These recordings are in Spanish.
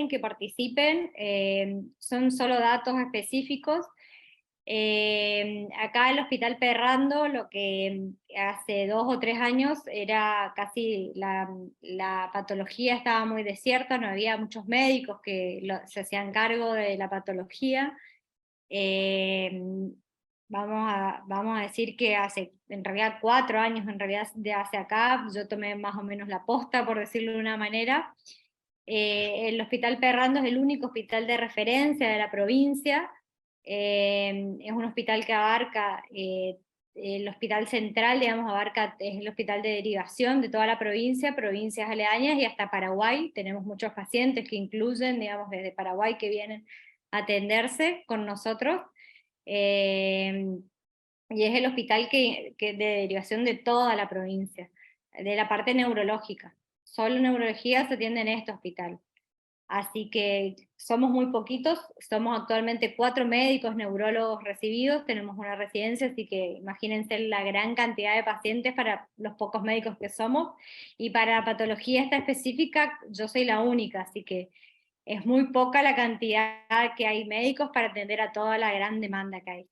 bien que participen, son solo datos específicos. Acá el Hospital Perrando, lo que hace 2 o 3 años era casi la patología estaba muy desierta, no había muchos médicos que se hacían cargo de la patología. Eh, vamos a decir que hace en realidad 4 años, en realidad de hacia acá, yo tomé más o menos la posta, por decirlo de una manera. El Hospital Perrando es el único hospital de referencia de la provincia. Es un hospital que abarca, el hospital central, digamos, es el hospital de derivación de toda la provincia, provincias aledañas y hasta Paraguay. Tenemos muchos pacientes que incluyen, digamos, desde Paraguay que vienen a atenderse con nosotros. Y es el hospital que de derivación de toda la provincia, de la parte neurológica. Solo neurología se atiende en este hospital. Así que somos muy poquitos, somos actualmente 4 médicos neurólogos recibidos, tenemos una residencia, así que imagínense la gran cantidad de pacientes para los pocos médicos que somos, y para la patología esta específica yo soy la única, así que es muy poca la cantidad que hay médicos para atender a toda la gran demanda que hay.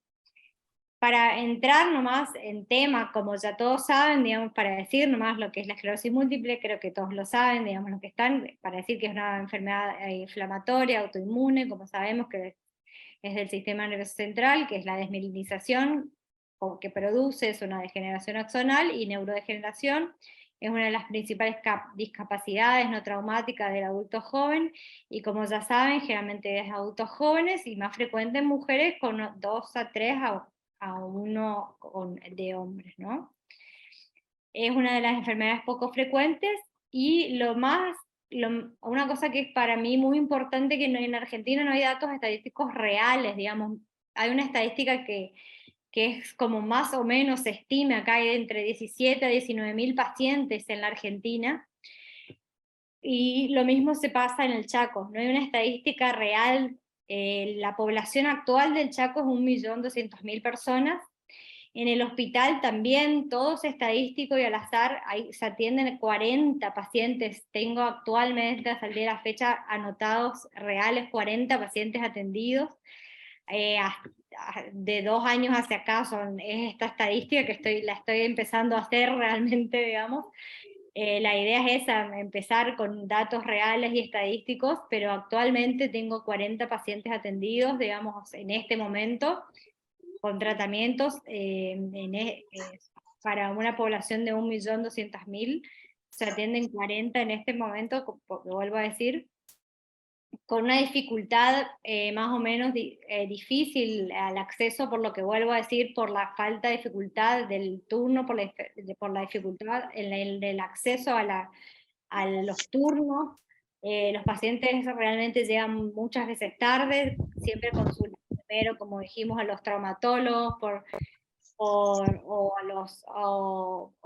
Para entrar nomás en tema, como ya todos saben, digamos, para decir nomás lo que es la esclerosis múltiple, creo que todos lo saben, digamos, lo que están, para decir que es una enfermedad inflamatoria, autoinmune, como sabemos que es del sistema nervioso central, que es la desmielinización, o que produce es una degeneración axonal, y neurodegeneración es una de las principales discapacidades no traumáticas del adulto joven, y como ya saben, generalmente es adultos jóvenes, y más frecuente en mujeres con 2 a 3 a 1 de hombres, ¿no? Es una de las enfermedades poco frecuentes, y una cosa que es para mí muy importante, que en Argentina no hay datos estadísticos reales, digamos. Hay una estadística que es como más o menos se estima, acá hay entre 17 a 19 mil pacientes en la Argentina, y lo mismo se pasa en el Chaco, no hay una estadística real. La población actual del Chaco es 1.200.000 personas. En el hospital también, todo es estadístico y al azar, se atienden 40 pacientes. Tengo actualmente, hasta el día de la fecha, anotados reales 40 pacientes atendidos. De 2 años hacia acá es esta estadística que la estoy empezando a hacer realmente, digamos. La idea es esa, empezar con datos reales y estadísticos, pero actualmente tengo 40 pacientes atendidos, digamos, en este momento, con tratamientos para una población de 1.200.000, se atienden 40 en este momento, vuelvo a decir, con una dificultad más o menos difícil al acceso, por lo que vuelvo a decir, por la falta de dificultad del turno, por la dificultad en el acceso a los turnos. Los pacientes realmente llegan muchas veces tarde, siempre consultan primero, como dijimos, a los traumatólogos o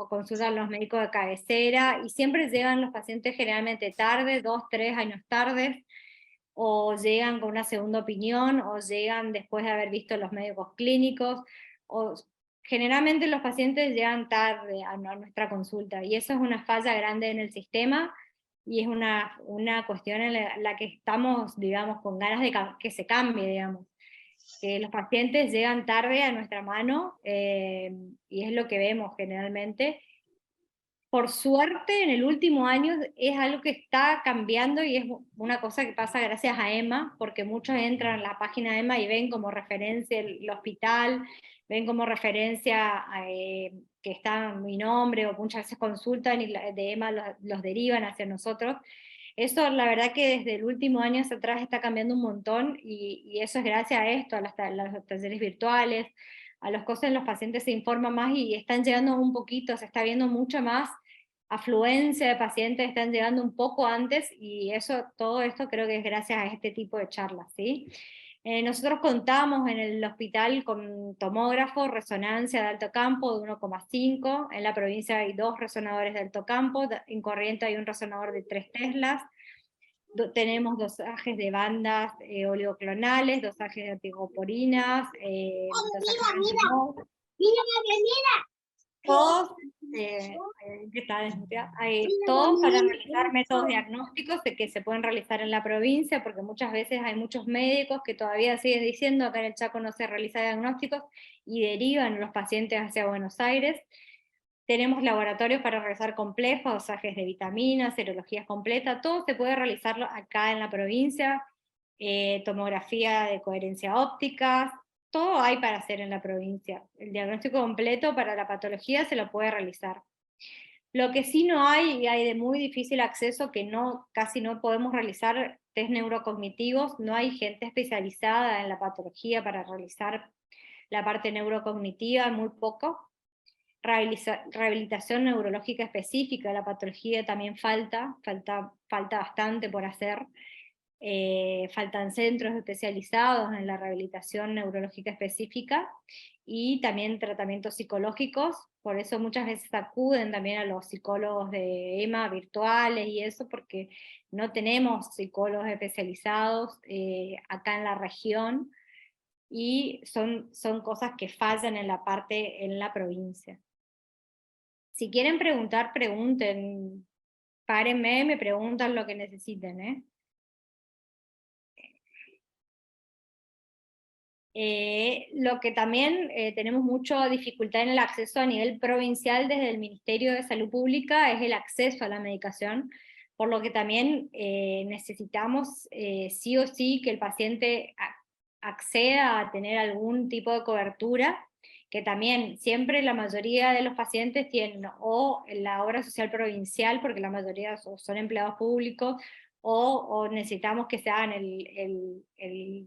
consultan a los médicos de cabecera, y siempre llegan los pacientes generalmente tarde, 2, 3 años tarde, o llegan con una segunda opinión, o llegan después de haber visto los médicos clínicos, o generalmente los pacientes llegan tarde a nuestra consulta, y eso es una falla grande en el sistema, y es una cuestión en la que estamos, digamos, con ganas de que se cambie, digamos. Que los pacientes llegan tarde a nuestra mano, y es lo que vemos generalmente. Por suerte, en el último año es algo que está cambiando, y es una cosa que pasa gracias a EMA, porque muchos entran a la página de EMA y ven como referencia el hospital, ven como referencia que está mi nombre, o muchas veces consultan y de EMA los derivan hacia nosotros. Eso la verdad que desde el último año hacia atrás está cambiando un montón, y eso es gracias a esto, a los talleres virtuales, a los cosas, los pacientes se informan más y están llegando un poquito, se está viendo mucha más afluencia de pacientes, están llegando un poco antes, y todo esto creo que es gracias a este tipo de charlas, ¿sí? Nosotros contamos en el hospital con tomógrafo, resonancia de alto campo de 1,5, en la provincia hay 2 resonadores de alto campo, en Corrientes hay un resonador de 3 teslas, tenemos dosajes de bandas oligoclonales, dosajes de antigoporinas, dosajes de antimol. todos, que está desmuteada, todos para realizar métodos diagnósticos de que se pueden realizar en la provincia, porque muchas veces hay muchos médicos que todavía siguen diciendo acá en el Chaco no se realiza diagnósticos y derivan los pacientes hacia Buenos Aires. Tenemos laboratorios para realizar complejos, dosajes de vitaminas, serologías completas, todo se puede realizarlo acá en la provincia, tomografía de coherencia óptica, todo hay para hacer en la provincia. El diagnóstico completo para la patología se lo puede realizar. Lo que sí no hay, y hay de muy difícil acceso, que casi no podemos realizar test neurocognitivos, no hay gente especializada en la patología para realizar la parte neurocognitiva, muy poco. Rehabilitación neurológica específica de la patología también falta bastante por hacer. Faltan centros especializados en la rehabilitación neurológica específica y también tratamientos psicológicos, por eso muchas veces acuden también a los psicólogos de EMA virtuales y eso, porque no tenemos psicólogos especializados acá en la región, y son cosas que fallan en la provincia. Si quieren preguntar, pregunten, párenme, me preguntan lo que necesiten, ¿eh? Lo que también tenemos mucha dificultad en el acceso a nivel provincial desde el Ministerio de Salud Pública es el acceso a la medicación, por lo que también necesitamos sí o sí que el paciente acceda a tener algún tipo de cobertura, que también siempre la mayoría de los pacientes tienen o la obra social provincial, porque la mayoría son empleados públicos, o necesitamos que se hagan el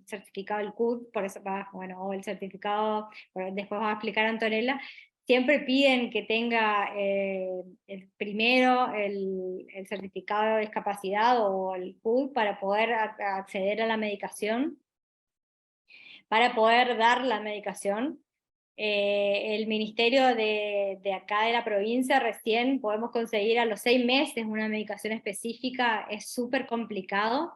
certificado del CUT, por eso bueno, o el certificado, después va a explicar Antonella, siempre piden que tenga primero el certificado de discapacidad o el CUT para poder acceder a la medicación, para poder dar la medicación. El ministerio de acá de la provincia recién podemos conseguir a los 6 meses una medicación específica, es súper complicado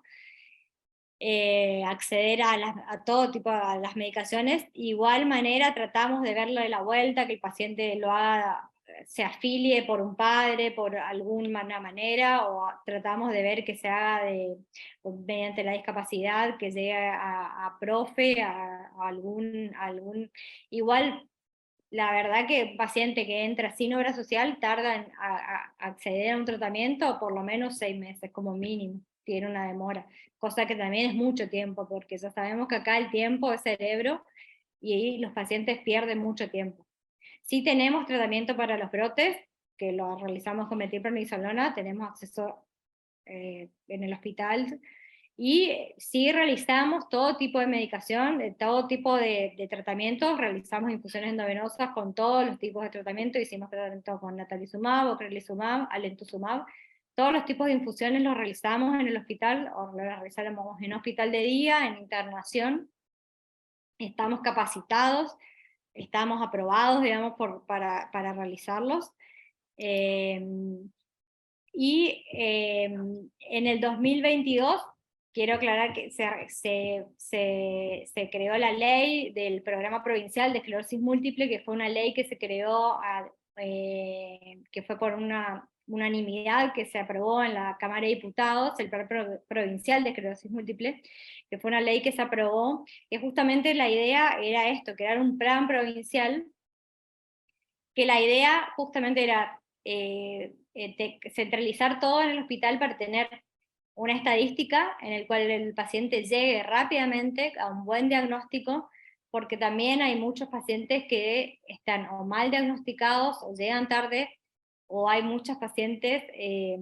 acceder a todo tipo de las medicaciones. Igual manera tratamos de verlo de la vuelta, que el paciente lo haga, se afilie por un padre, por alguna manera, o tratamos de ver que se haga mediante la discapacidad, que llegue a profe, a algún. Igual, la verdad que un paciente que entra sin obra social tarda en acceder a un tratamiento por lo menos 6 meses como mínimo, tiene una demora, cosa que también es mucho tiempo, porque ya sabemos que acá el tiempo es cerebro y ahí los pacientes pierden mucho tiempo. Sí tenemos tratamiento para los brotes, que lo realizamos con metilprednisolona, tenemos acceso en el hospital, y sí realizamos todo tipo de medicación, todo tipo de tratamientos, realizamos infusiones endovenosas con todos los tipos de tratamiento, hicimos tratamiento con natalizumab, ocrelizumab, alemtuzumab, todos los tipos de infusiones los realizamos en el hospital, o lo realizamos en hospital de día, en internación, estamos capacitados, estamos aprobados, digamos, para realizarlos. En el 2022, quiero aclarar que se creó la ley del Programa Provincial de Esclerosis Múltiple, que fue una ley que se creó, que fue por una unanimidad que se aprobó en la Cámara de Diputados, el Plan Provincial de Esclerosis Múltiple, que fue una ley que se aprobó, que justamente la idea era esto, crear un plan provincial, que la idea justamente era centralizar todo en el hospital para tener una estadística en el cual el paciente llegue rápidamente a un buen diagnóstico, porque también hay muchos pacientes que están o mal diagnosticados o llegan tarde, o hay muchos pacientes que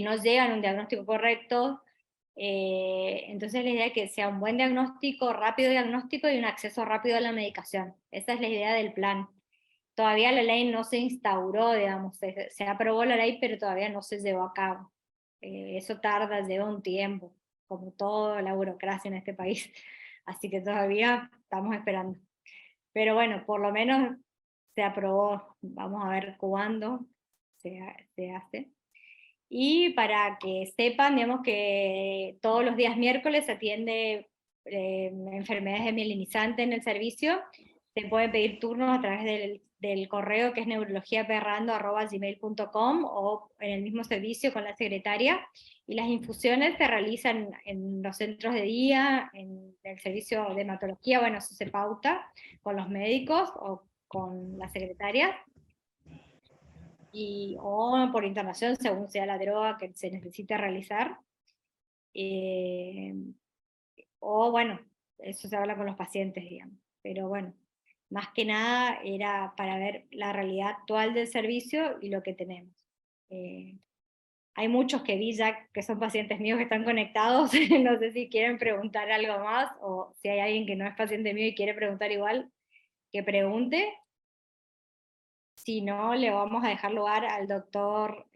no llegan a un diagnóstico correcto. Entonces la idea es que sea un buen diagnóstico, rápido diagnóstico y un acceso rápido a la medicación. Esa es la idea del plan. Todavía la ley no se instauró, digamos, se aprobó la ley, pero todavía no se llevó a cabo. Eso tarda, lleva un tiempo, como toda la burocracia en este país. Así que todavía estamos esperando. Pero bueno, por lo menos se aprobó. Vamos a ver cuándo se hace. Y para que sepan, digamos que todos los días miércoles se atiende enfermedades desmielinizantes en el servicio, se pueden pedir turnos a través del correo que es neurologiaperrando@gmail.com o en el mismo servicio con la secretaria, y las infusiones se realizan en los centros de día, en el servicio de hematología, bueno, eso se pauta con los médicos o con la secretaria, o por internación según sea la droga que se necesite realizar. O bueno, eso se habla con los pacientes, digamos. Pero bueno, más que nada era para ver la realidad actual del servicio y lo que tenemos. Hay muchos que vi ya que son pacientes míos que están conectados, no sé si quieren preguntar algo más, o si hay alguien que no es paciente mío y quiere preguntar igual, que pregunte. Si no, le vamos a dejar lugar al doctor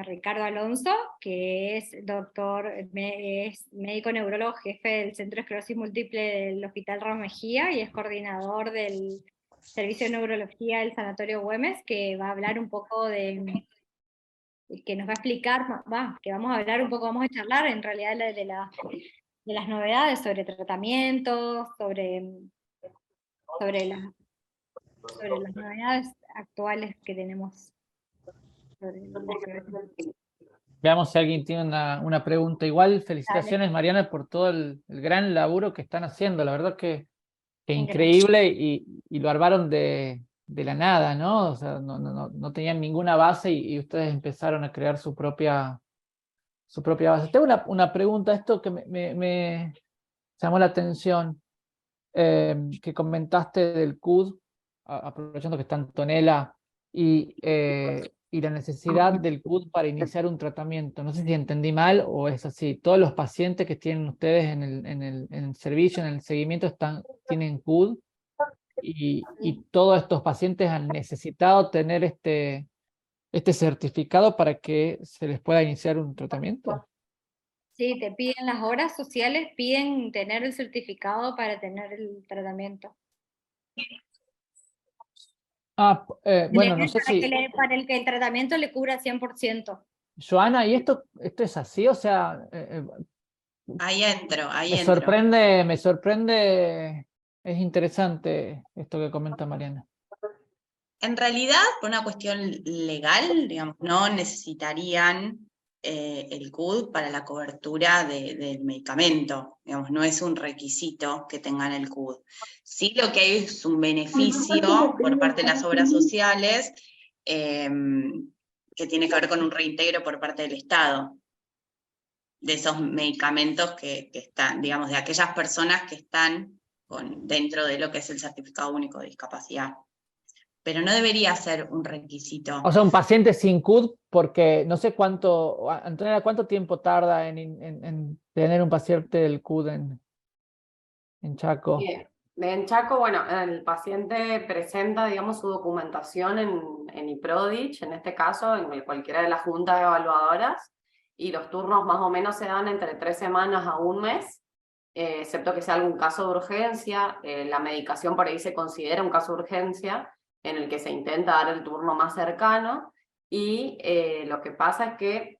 Ricardo Alonso, que es es médico neurólogo, jefe del Centro de Esclerosis Múltiple del Hospital Ramos Mejía y es coordinador del Servicio de Neurología del Sanatorio Güemes, que va a hablar un poco que nos va a explicar, que vamos a hablar un poco, vamos a charlar en realidad de las novedades sobre tratamientos, sobre las novedades actuales que tenemos sobre la esclerosis. Veamos si alguien tiene una pregunta. Igual, Dale. felicitaciones, Mariana, por todo el gran laburo que están haciendo. La verdad que Increíble. increíble y lo armaron de la nada, ¿no? O sea, no tenían ninguna base y ustedes empezaron a crear su propia base. Tengo una pregunta, esto que me llamó la atención, que comentaste del CUD, aprovechando que está Antonella, y la necesidad del CUD para iniciar un tratamiento. No sé si entendí mal o es así. Todos los pacientes que tienen ustedes en el servicio, en el seguimiento, tienen CUD, y todos estos pacientes han necesitado tener este certificado para que se les pueda iniciar un tratamiento. Sí, te piden las obras sociales, piden tener el certificado para tener el tratamiento. Bueno, no sé si, Para el que el tratamiento le cubra 100%. Joana, ¿y esto es así? O sea, Ahí entro. me sorprende, es interesante esto que comenta Mariana. En realidad, por una cuestión legal, digamos, no necesitarían el CUD para la cobertura del medicamento. Digamos, no es un requisito que tengan el CUD. Sí, lo que hay es un beneficio por parte de las obras sociales que tiene que ver con un reintegro por parte del Estado de esos medicamentos que están, digamos, de aquellas personas que están dentro de lo que es el certificado único de discapacidad. Pero no debería ser un requisito. O sea, un paciente sin CUD, porque no sé Antonella, ¿cuánto tiempo tarda en tener un paciente del CUD en Chaco? Bien. En Chaco, bueno, el paciente presenta, digamos, su documentación en IPRODICH, en este caso, en cualquiera de las juntas evaluadoras, y los turnos más o menos se dan entre 3 semanas a un mes, excepto que sea algún caso de urgencia. La medicación por ahí se considera un caso de urgencia, en el que se intenta dar el turno más cercano, y lo que pasa es que,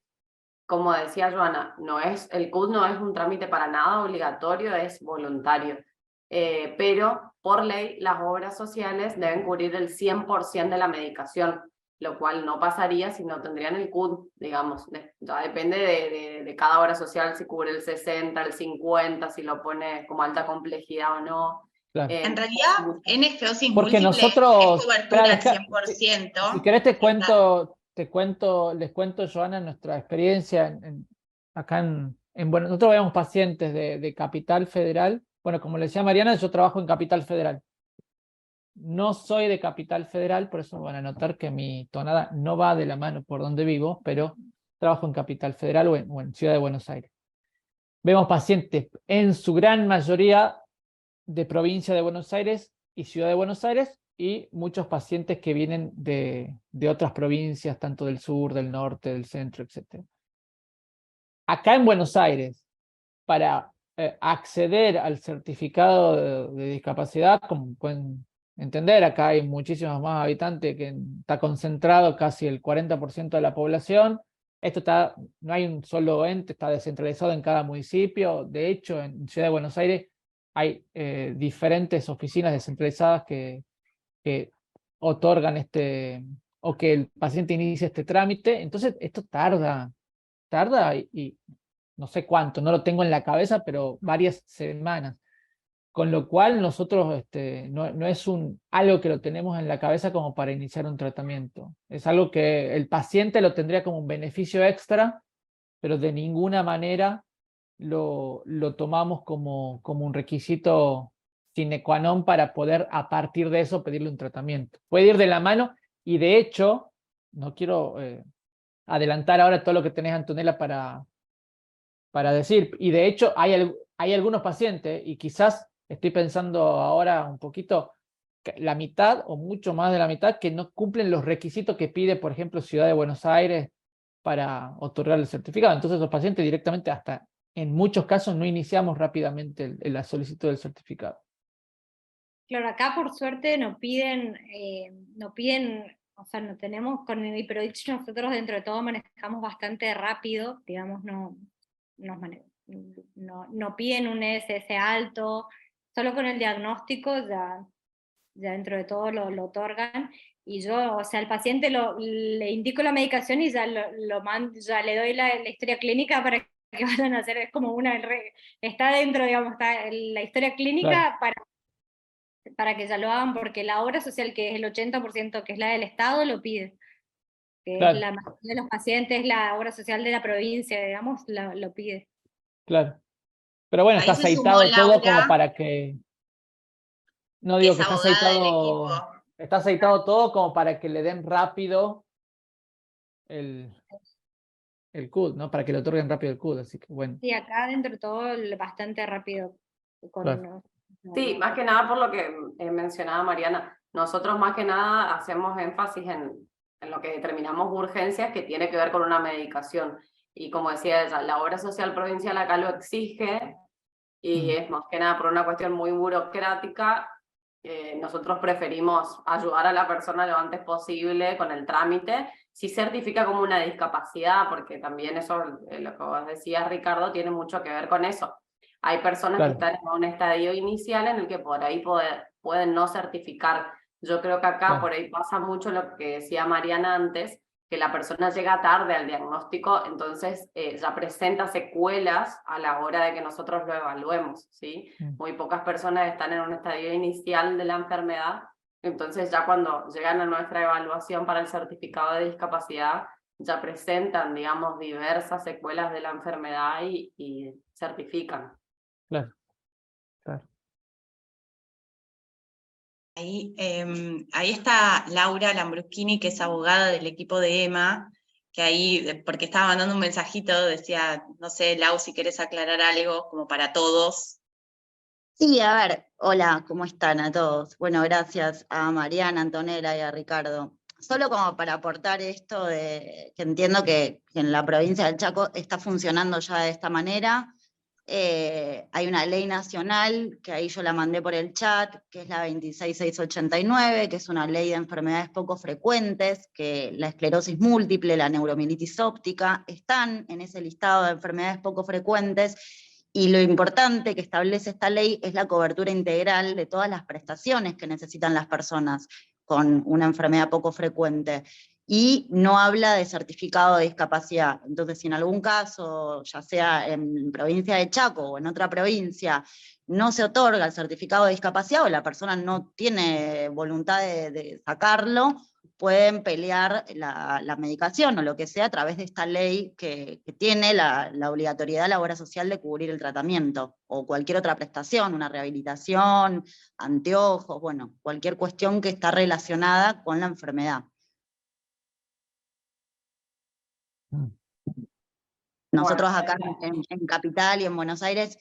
como decía Joana, el CUD no es un trámite para nada obligatorio, es voluntario. Pero por ley las obras sociales deben cubrir el 100% de la medicación, lo cual no pasaría si no tendrían el CUD, digamos. Ya depende de cada obra social, si cubre el 60, el 50, si lo pone como alta complejidad o no. Claro. En realidad, en esclerosis Porque múltiple nosotros, es cobertura al claro, 100%. si querés les cuento, Joana, nuestra experiencia acá bueno, nosotros vemos pacientes de Capital Federal. Bueno, como le decía Mariana, yo trabajo en Capital Federal. No soy de Capital Federal, por eso van a notar que mi tonada no va de la mano por donde vivo, pero trabajo en Capital Federal o en Ciudad de Buenos Aires. Vemos pacientes en su gran mayoría de provincia de Buenos Aires y Ciudad de Buenos Aires, y muchos pacientes que vienen de otras provincias, tanto del sur, del norte, del centro, etc. Acá en Buenos Aires, para acceder al certificado de discapacidad, como pueden entender, acá hay muchísimos más habitantes, que está concentrado casi el 40% de la población, no hay un solo ente, está descentralizado en cada municipio. De hecho, en Ciudad de Buenos Aires hay diferentes oficinas descentralizadas que otorgan o que el paciente inicie este trámite. Entonces, esto tarda y no sé cuánto, no lo tengo en la cabeza, pero varias semanas. Con lo cual nosotros no es algo que lo tenemos en la cabeza como para iniciar un tratamiento. Es algo que el paciente lo tendría como un beneficio extra, pero de ninguna manera lo tomamos como un requisito sine qua non para poder a partir de eso pedirle un tratamiento. Puede ir de la mano y de hecho, no quiero adelantar ahora todo lo que tenés, Antonella, para decir, y de hecho hay algunos pacientes, y quizás estoy pensando ahora un poquito, la mitad o mucho más de la mitad que no cumplen los requisitos que pide, por ejemplo, Ciudad de Buenos Aires para otorgar el certificado. Entonces los pacientes directamente, hasta en muchos casos, no iniciamos rápidamente la solicitud del certificado. Claro, acá por suerte no piden, o sea, no tenemos, con el IPRODICH nosotros dentro de todo manejamos bastante rápido, digamos, no piden un ESS alto, solo con el diagnóstico ya dentro de todo lo otorgan, y yo, o sea, al paciente le indico la medicación y ya ya le doy la historia clínica para que vayan a hacer, es como está dentro, digamos, está la historia clínica. Claro. Para que ya lo hagan, porque la obra social, que es el 80%, que es la del Estado, lo pide. Que claro. Es la mayoría de los pacientes, la obra social de la provincia, digamos, lo pide. Claro. Pero bueno, está aceitado todo como para que... No digo que está aceitado todo como para que le den rápido el CUD, ¿no? Para que le otorguen rápido el CUD, así que bueno. Sí, acá dentro de todo bastante rápido. Claro. Sí, más que nada por lo que mencionaba Mariana, nosotros más que nada hacemos énfasis en lo que determinamos urgencias, que tiene que ver con una medicación. Y como decía ella, la obra social provincial acá lo exige, y es más que nada por una cuestión muy burocrática. Nosotros preferimos ayudar a la persona lo antes posible con el trámite. Si certifica como una discapacidad, porque también eso, lo que vos decías, Ricardo, tiene mucho que ver con eso. Hay personas que están en un estadio inicial en el que por ahí pueden no certificar. Yo creo que acá por ahí pasa mucho lo que decía Mariana antes, que la persona llega tarde al diagnóstico, entonces ya presenta secuelas a la hora de que nosotros lo evaluemos, ¿sí? Muy pocas personas están en un estadio inicial de la enfermedad, entonces ya cuando llegan a nuestra evaluación para el certificado de discapacidad, ya presentan, digamos, diversas secuelas de la enfermedad y certifican. Claro, claro. Ahí está Laura Lambruschini, que es abogada del equipo de EMA, que ahí, porque estaba mandando un mensajito, decía, no sé, Lau, si querés aclarar algo como para todos. Sí, a ver, hola, ¿cómo están a todos? Bueno, gracias a Mariana, Antonella y a Ricardo. Solo como para aportar esto de que entiendo que en la provincia del Chaco está funcionando ya de esta manera. Hay una ley nacional, que ahí yo la mandé por el chat, que es la 26689, que es una ley de enfermedades poco frecuentes, que la esclerosis múltiple, la neuromielitis óptica, están en ese listado de enfermedades poco frecuentes, y lo importante que establece esta ley es la cobertura integral de todas las prestaciones que necesitan las personas con una enfermedad poco frecuente. Y no habla de certificado de discapacidad. Entonces, si en algún caso, ya sea en provincia de Chaco o en otra provincia, no se otorga el certificado de discapacidad o la persona no tiene voluntad de sacarlo, pueden pelear la medicación o lo que sea a través de esta ley que tiene la obligatoriedad de la obra social de cubrir el tratamiento o cualquier otra prestación, una rehabilitación, anteojos, bueno, cualquier cuestión que está relacionada con la enfermedad. Nosotros acá en Capital y en Buenos Aires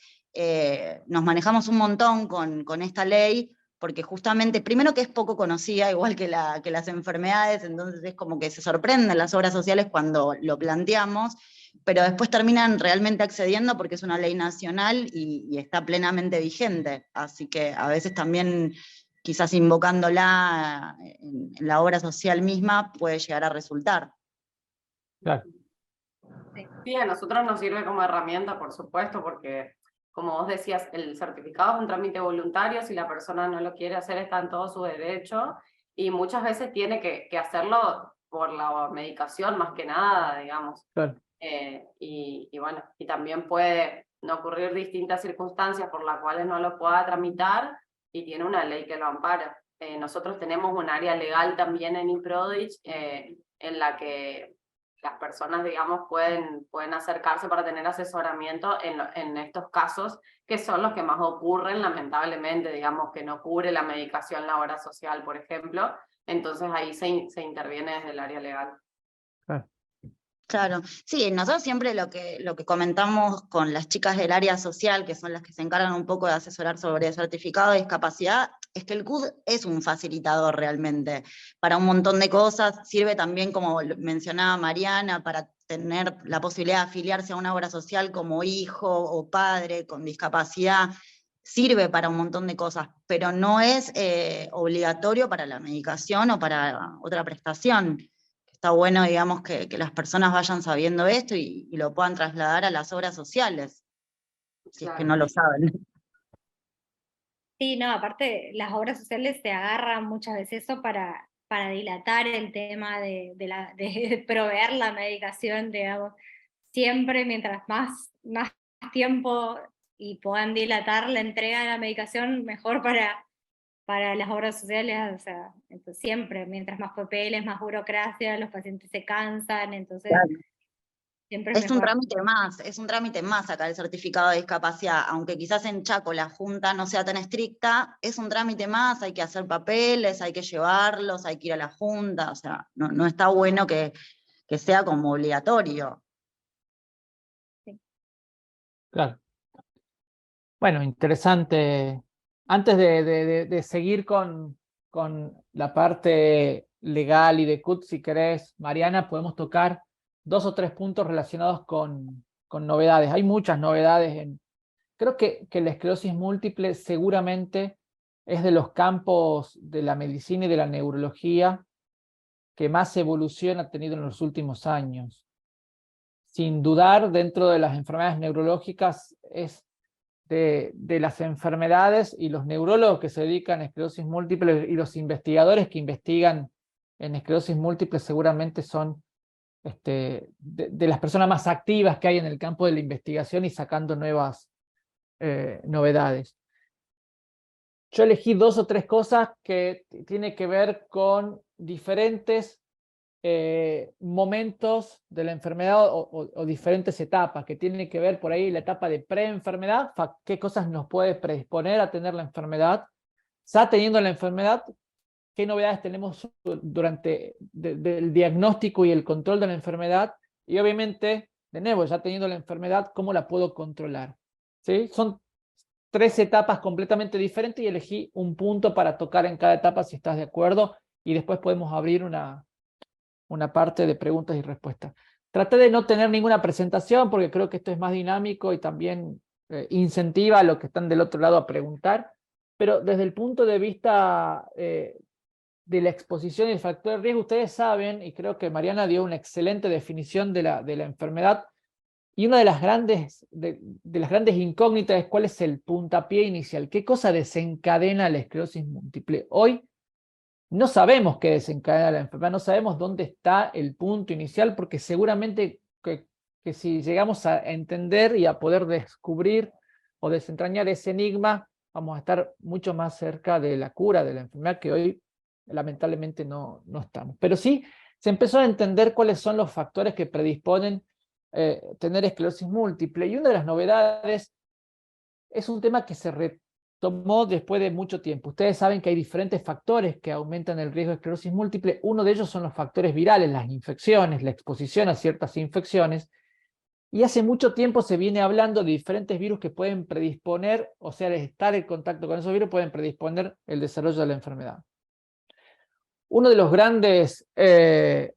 nos manejamos un montón con esta ley, porque justamente, primero que es poco conocida, igual que las enfermedades, entonces es como que se sorprenden las obras sociales cuando lo planteamos, pero después terminan realmente accediendo porque es una ley nacional y está plenamente vigente, así que a veces también quizás invocándola en la obra social misma puede llegar a resultar. Claro. Sí, a nosotros nos sirve como herramienta, por supuesto, porque como vos decías, el certificado es un trámite voluntario, si la persona no lo quiere hacer está en todo su derecho, y muchas veces tiene que hacerlo por la medicación más que nada, digamos. Claro. Y bueno, y también puede no ocurrir distintas circunstancias por las cuales no lo pueda tramitar, y tiene una ley que lo ampara. Nosotros tenemos un área legal también en eProdigy, en la que las personas, digamos, pueden acercarse para tener asesoramiento en estos casos, que son los que más ocurren, lamentablemente, digamos, que no cubre la medicación, la obra social, por ejemplo. Entonces ahí se interviene desde el área legal. Claro. Claro, sí, nosotros siempre lo que comentamos con las chicas del área social, que son las que se encargan un poco de asesorar sobre certificado de discapacidad, es que el CUD es un facilitador realmente para un montón de cosas. Sirve también, como mencionaba Mariana, para tener la posibilidad de afiliarse a una obra social como hijo o padre con discapacidad. Sirve para un montón de cosas, pero no es obligatorio para la medicación o para otra prestación. Está bueno, digamos, que las personas vayan sabiendo esto y lo puedan trasladar a las obras sociales, si es que no lo saben. Sí, no, aparte las obras sociales se agarran muchas veces eso para dilatar el tema de proveer la medicación, digamos. Siempre mientras más tiempo y puedan dilatar la entrega de la medicación, mejor para las obras sociales, o sea, entonces siempre, mientras más papeles, más burocracia, los pacientes se cansan, entonces Claro. siempre es Es un mejor. trámite más sacar el certificado de discapacidad, aunque quizás en Chaco la Junta no sea tan estricta, es un trámite más, hay que hacer papeles, hay que llevarlos, hay que ir a la Junta, o sea, no está bueno que sea como obligatorio. Claro. Bueno, interesante. Antes de seguir con la parte legal y de CUT, si querés, Mariana, podemos tocar 2 o 3 puntos relacionados con novedades. Hay muchas novedades. Creo que la esclerosis múltiple seguramente es de los campos de la medicina y de la neurología que más evolución ha tenido en los últimos años. Sin dudar, dentro de las enfermedades neurológicas es de las enfermedades, y los neurólogos que se dedican a esclerosis múltiple y los investigadores que investigan en esclerosis múltiple seguramente son de las personas más activas que hay en el campo de la investigación y sacando nuevas novedades. Yo elegí 2 o 3 cosas que tienen que ver con diferentes momentos de la enfermedad o diferentes etapas, que tienen que ver por ahí la etapa de preenfermedad, qué cosas nos puede predisponer a tener la enfermedad, ya teniendo la enfermedad, qué novedades tenemos durante el diagnóstico y el control de la enfermedad, y obviamente, de nuevo, ya teniendo la enfermedad, cómo la puedo controlar. ¿Sí? Son 3 etapas completamente diferentes y elegí un punto para tocar en cada etapa si estás de acuerdo, y después podemos abrir una parte de preguntas y respuestas. Traté de no tener ninguna presentación porque creo que esto es más dinámico y también incentiva a los que están del otro lado a preguntar, pero desde el punto de vista de la exposición y el factor de riesgo, ustedes saben, y creo que Mariana dio una excelente definición de la enfermedad, y una de las grandes incógnitas es cuál es el puntapié inicial, qué cosa desencadena la esclerosis múltiple. Hoy no sabemos qué desencadena la enfermedad, no sabemos dónde está el punto inicial, porque seguramente que si llegamos a entender y a poder descubrir o desentrañar ese enigma, vamos a estar mucho más cerca de la cura de la enfermedad, que hoy lamentablemente no estamos. Pero sí se empezó a entender cuáles son los factores que predisponen tener esclerosis múltiple, y una de las novedades es un tema que se retomó después de mucho tiempo. Ustedes saben que hay diferentes factores que aumentan el riesgo de esclerosis múltiple. Uno de ellos son los factores virales, las infecciones, la exposición a ciertas infecciones. Y hace mucho tiempo se viene hablando de diferentes virus que pueden predisponer, o sea, al estar en contacto con esos virus, pueden predisponer el desarrollo de la enfermedad. Uno de los grandes, de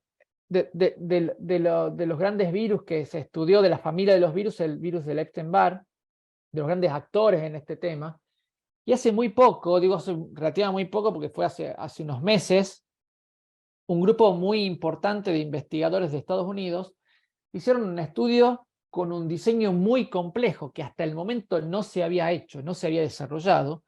los grandes virus que se estudió de la familia de los virus, el virus del Epstein-Barr, de los grandes actores en este tema. Y hace muy poco, digo relativamente muy poco porque fue hace unos meses, un grupo muy importante de investigadores de Estados Unidos hicieron un estudio con un diseño muy complejo que hasta el momento no se había hecho, no se había desarrollado,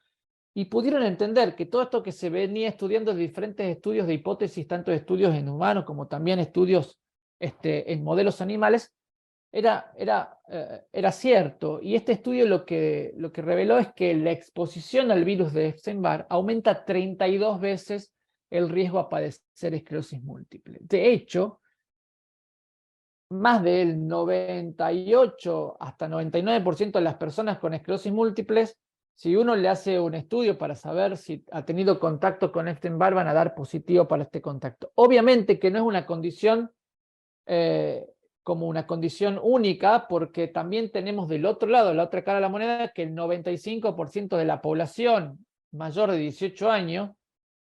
y pudieron entender que todo esto que se venía estudiando en diferentes estudios de hipótesis, tanto estudios en humanos como también estudios en modelos animales, era cierto. Y este estudio lo que reveló es que la exposición al virus de Epstein-Barr aumenta 32 veces el riesgo a padecer esclerosis múltiple. De hecho, más del 98 hasta 99% de las personas con esclerosis múltiples, si uno le hace un estudio para saber si ha tenido contacto con Epstein-Barr, van a dar positivo para este contacto. Obviamente que no es una condición como una condición única, porque también tenemos del otro lado, la otra cara de la moneda, que el 95% de la población mayor de 18 años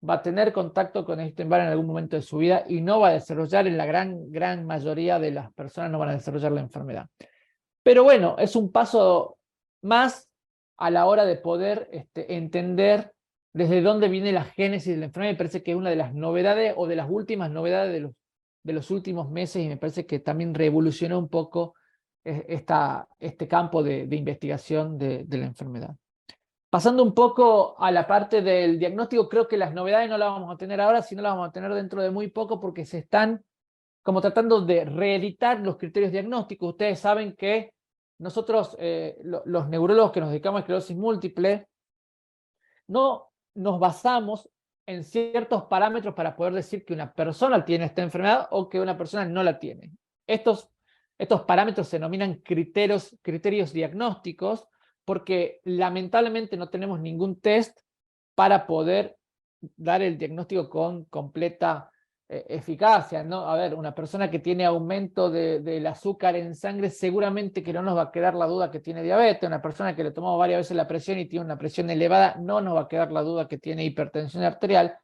va a tener contacto con Epstein-Barr en algún momento de su vida y no va a desarrollar, en la gran mayoría de las personas no van a desarrollar la enfermedad. Pero bueno, es un paso más a la hora de poder entender desde dónde viene la génesis de la enfermedad. Me parece que es una de las novedades o de las últimas novedades de los últimos meses, y me parece que también revolucionó un poco este campo de investigación de la enfermedad. Pasando un poco a la parte del diagnóstico, creo que las novedades no las vamos a tener ahora, sino las vamos a tener dentro de muy poco, porque se están como tratando de reeditar los criterios diagnósticos. Ustedes saben que nosotros, los neurólogos que nos dedicamos a esclerosis múltiple, no nos basamos en ciertos parámetros para poder decir que una persona tiene esta enfermedad o que una persona no la tiene. Estos parámetros se denominan criterios diagnósticos, porque lamentablemente no tenemos ningún test para poder dar el diagnóstico con completa eficacia, ¿no? A ver, una persona que tiene aumento del azúcar en sangre, seguramente que no nos va a quedar la duda que tiene diabetes. Una persona que le tomamos varias veces la presión y tiene una presión elevada, no nos va a quedar la duda que tiene hipertensión arterial.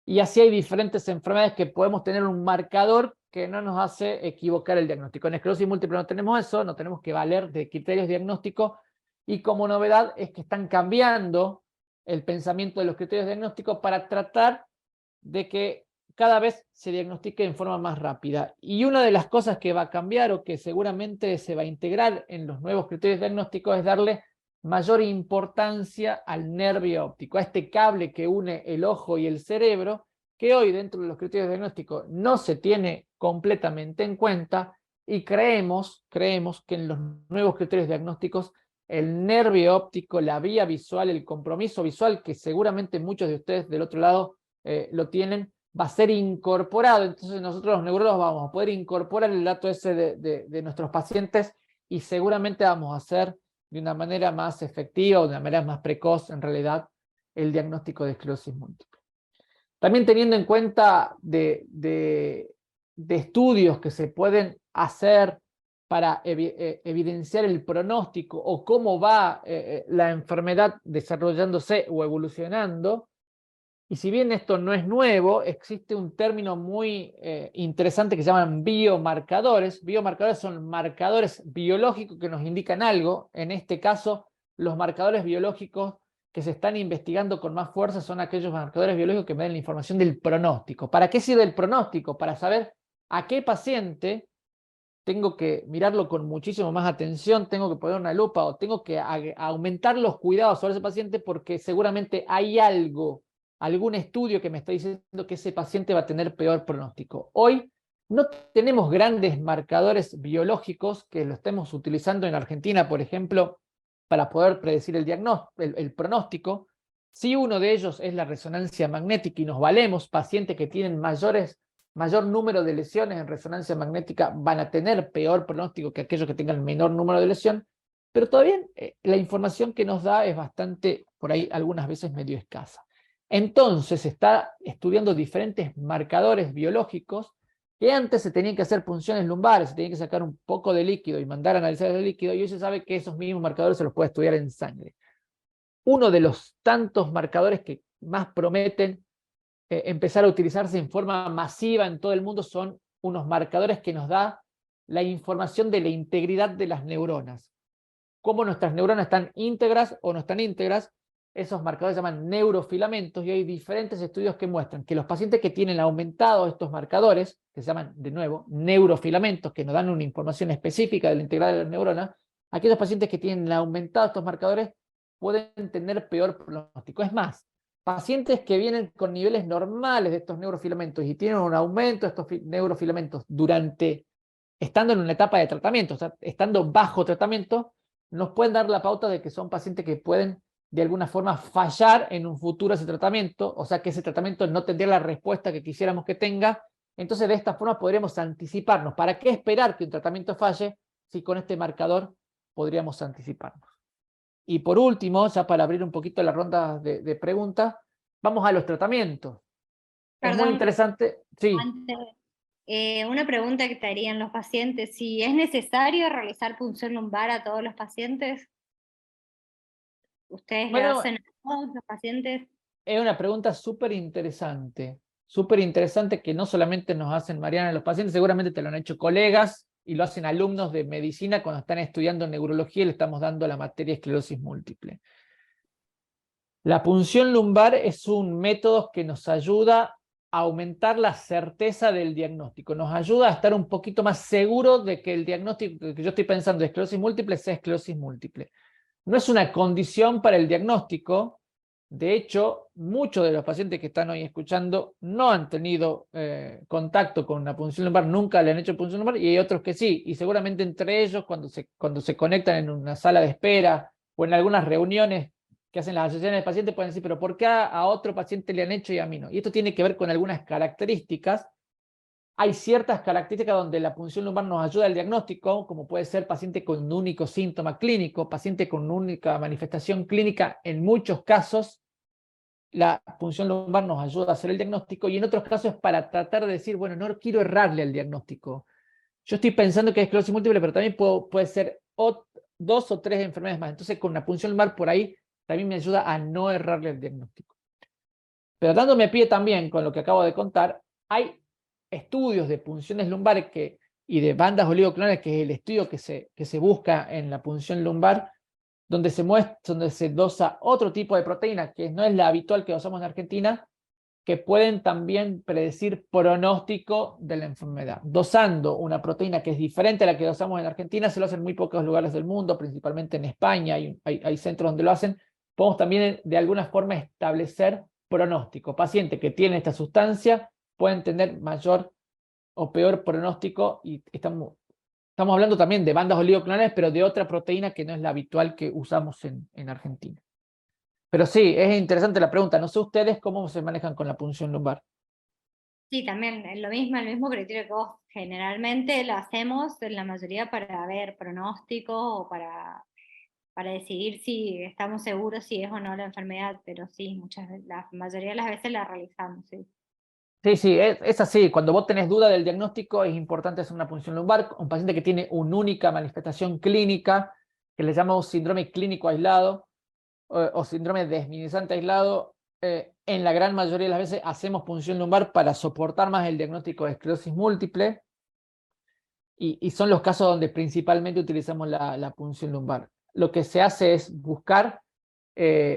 Y así hay diferentes enfermedades que podemos tener un marcador que no nos hace equivocar el diagnóstico. En esclerosis múltiple no tenemos eso, no tenemos que valer de criterios diagnósticos, y como novedad es que están cambiando el pensamiento de los criterios diagnósticos para tratar de que cada vez se diagnostique en forma más rápida. Y una de las cosas que va a cambiar, o que seguramente se va a integrar en los nuevos criterios diagnósticos, es darle mayor importancia al nervio óptico, a este cable que une el ojo y el cerebro, que hoy dentro de los criterios diagnósticos no se tiene completamente en cuenta, y creemos que en los nuevos criterios diagnósticos el nervio óptico, la vía visual, el compromiso visual, que seguramente muchos de ustedes del otro lado lo tienen, va a ser incorporado. Entonces nosotros los neurólogos vamos a poder incorporar el dato ese de nuestros pacientes, y seguramente vamos a hacer de una manera más efectiva o de una manera más precoz, en realidad, el diagnóstico de esclerosis múltiple. También teniendo en cuenta de estudios que se pueden hacer para evidenciar el pronóstico o cómo va la enfermedad desarrollándose o evolucionando. Y si bien esto no es nuevo, existe un término muy interesante que se llaman biomarcadores. Biomarcadores son marcadores biológicos que nos indican algo. En este caso, los marcadores biológicos que se están investigando con más fuerza son aquellos marcadores biológicos que me dan la información del pronóstico. ¿Para qué sirve el pronóstico? Para saber a qué paciente tengo que mirarlo con muchísimo más atención, tengo que poner una lupa o tengo que aumentar los cuidados sobre ese paciente, porque seguramente hay algún estudio que me está diciendo que ese paciente va a tener peor pronóstico. Hoy no tenemos grandes marcadores biológicos que lo estemos utilizando en Argentina, por ejemplo, para poder predecir el pronóstico. Si uno de ellos es la resonancia magnética, y nos valemos, pacientes que tienen mayor número de lesiones en resonancia magnética van a tener peor pronóstico que aquellos que tengan menor número de lesión, pero todavía la información que nos da es bastante, por ahí algunas veces medio escasa. Entonces se está estudiando diferentes marcadores biológicos que antes se tenían que hacer punciones lumbares, se tenía que sacar un poco de líquido y mandar a analizar el líquido, y hoy se sabe que esos mismos marcadores se los puede estudiar en sangre. Uno de los tantos marcadores que más prometen empezar a utilizarse en forma masiva en todo el mundo son unos marcadores que nos da la información de la integridad de las neuronas. Cómo nuestras neuronas están íntegras o no están íntegras, esos marcadores se llaman neurofilamentos, y hay diferentes estudios que muestran que los pacientes que tienen aumentados estos marcadores, que se llaman, de nuevo, neurofilamentos, que nos dan una información específica de la integral de las neuronas, aquellos pacientes que tienen aumentados estos marcadores pueden tener peor pronóstico. Es más, pacientes que vienen con niveles normales de estos neurofilamentos y tienen un aumento de estos neurofilamentos estando en una etapa de tratamiento, o sea, estando bajo tratamiento, nos pueden dar la pauta de que son pacientes que pueden de alguna forma fallar en un futuro ese tratamiento, o sea que ese tratamiento no tendría la respuesta que quisiéramos que tenga. Entonces de esta forma podríamos anticiparnos. ¿Para qué esperar que un tratamiento falle si con este marcador podríamos anticiparnos? Y por último, ya para abrir un poquito la ronda de preguntas, vamos a los tratamientos. Es muy Perdón, interesante. Sí. antes, una pregunta que te harían los pacientes, si es necesario realizar punción lumbar a todos los pacientes. ¿Ustedes lo Bueno, hacen a todos los pacientes? es una pregunta súper interesante que no solamente nos hacen, Mariana, los pacientes, seguramente te lo han hecho colegas y lo hacen alumnos de medicina cuando están estudiando neurología y le estamos dando la materia esclerosis múltiple. La punción lumbar es un método que nos ayuda a aumentar la certeza del diagnóstico, nos ayuda a estar un poquito más seguro de que el diagnóstico que yo estoy pensando de esclerosis múltiple sea esclerosis múltiple. No es una condición para el diagnóstico. De hecho, muchos de los pacientes que están hoy escuchando no han tenido contacto con una punción lumbar, nunca le han hecho punción lumbar, y hay otros que sí, y seguramente entre ellos cuando se conectan en una sala de espera o en algunas reuniones que hacen las asociaciones de pacientes pueden decir, pero ¿por qué a otro paciente le han hecho y a mí no? Y esto tiene que ver con algunas características. Hay ciertas características donde la punción lumbar nos ayuda al diagnóstico, como puede ser paciente con un único síntoma clínico, paciente con una única manifestación clínica. En muchos casos, la punción lumbar nos ayuda a hacer el diagnóstico, y en otros casos es para tratar de decir, bueno, no quiero errarle al diagnóstico. Yo estoy pensando que es esclerosis múltiple, pero también puede ser 2 o 3 enfermedades más. Entonces, con una punción lumbar por ahí, también me ayuda a no errarle el diagnóstico. Pero dándome pie también con lo que acabo de contar, hay estudios de punciones lumbares y de bandas oligoclonales, que es el estudio que se busca en la punción lumbar, donde se dosa otro tipo de proteína, que no es la habitual que dosamos en Argentina, que pueden también predecir pronóstico de la enfermedad. Dosando una proteína que es diferente a la que dosamos en Argentina, se lo hacen en muy pocos lugares del mundo, principalmente en España, hay centros donde lo hacen. Podemos también de alguna forma establecer pronóstico. Pacientes que tienen esta sustancia pueden tener mayor o peor pronóstico, y estamos hablando también de bandas oligoclonales, pero de otra proteína que no es la habitual que usamos en Argentina. Pero sí, es interesante la pregunta. No sé ustedes cómo se manejan con la punción lumbar. Sí, también, el mismo criterio que vos. Generalmente lo hacemos en la mayoría para ver pronósticos o para decidir si estamos seguros si es o no la enfermedad, pero sí, la mayoría de las veces la realizamos, sí. Sí, es así. Cuando vos tenés duda del diagnóstico, es importante hacer una punción lumbar. Un paciente que tiene una única manifestación clínica, que le llamamos síndrome clínico aislado o síndrome desminimizante aislado, en la gran mayoría de las veces hacemos punción lumbar para soportar más el diagnóstico de esclerosis múltiple, y son los casos donde principalmente utilizamos la punción lumbar. Lo que se hace es buscar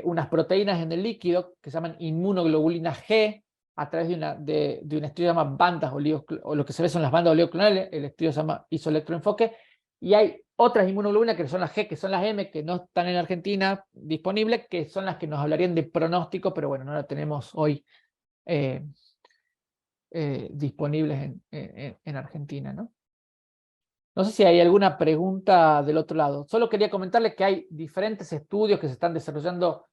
unas proteínas en el líquido que se llaman inmunoglobulina G, a través de un estudio que se llama bandas o lo que se ve son las bandas oligoclonales. El estudio se llama isoelectroenfoque, y hay otras inmunoglobulinas que son las G, que son las M, que no están en Argentina disponibles, que son las que nos hablarían de pronóstico, pero bueno, no la tenemos hoy disponibles en Argentina, ¿no? No sé si hay alguna pregunta del otro lado. Solo quería comentarles que hay diferentes estudios que se están desarrollando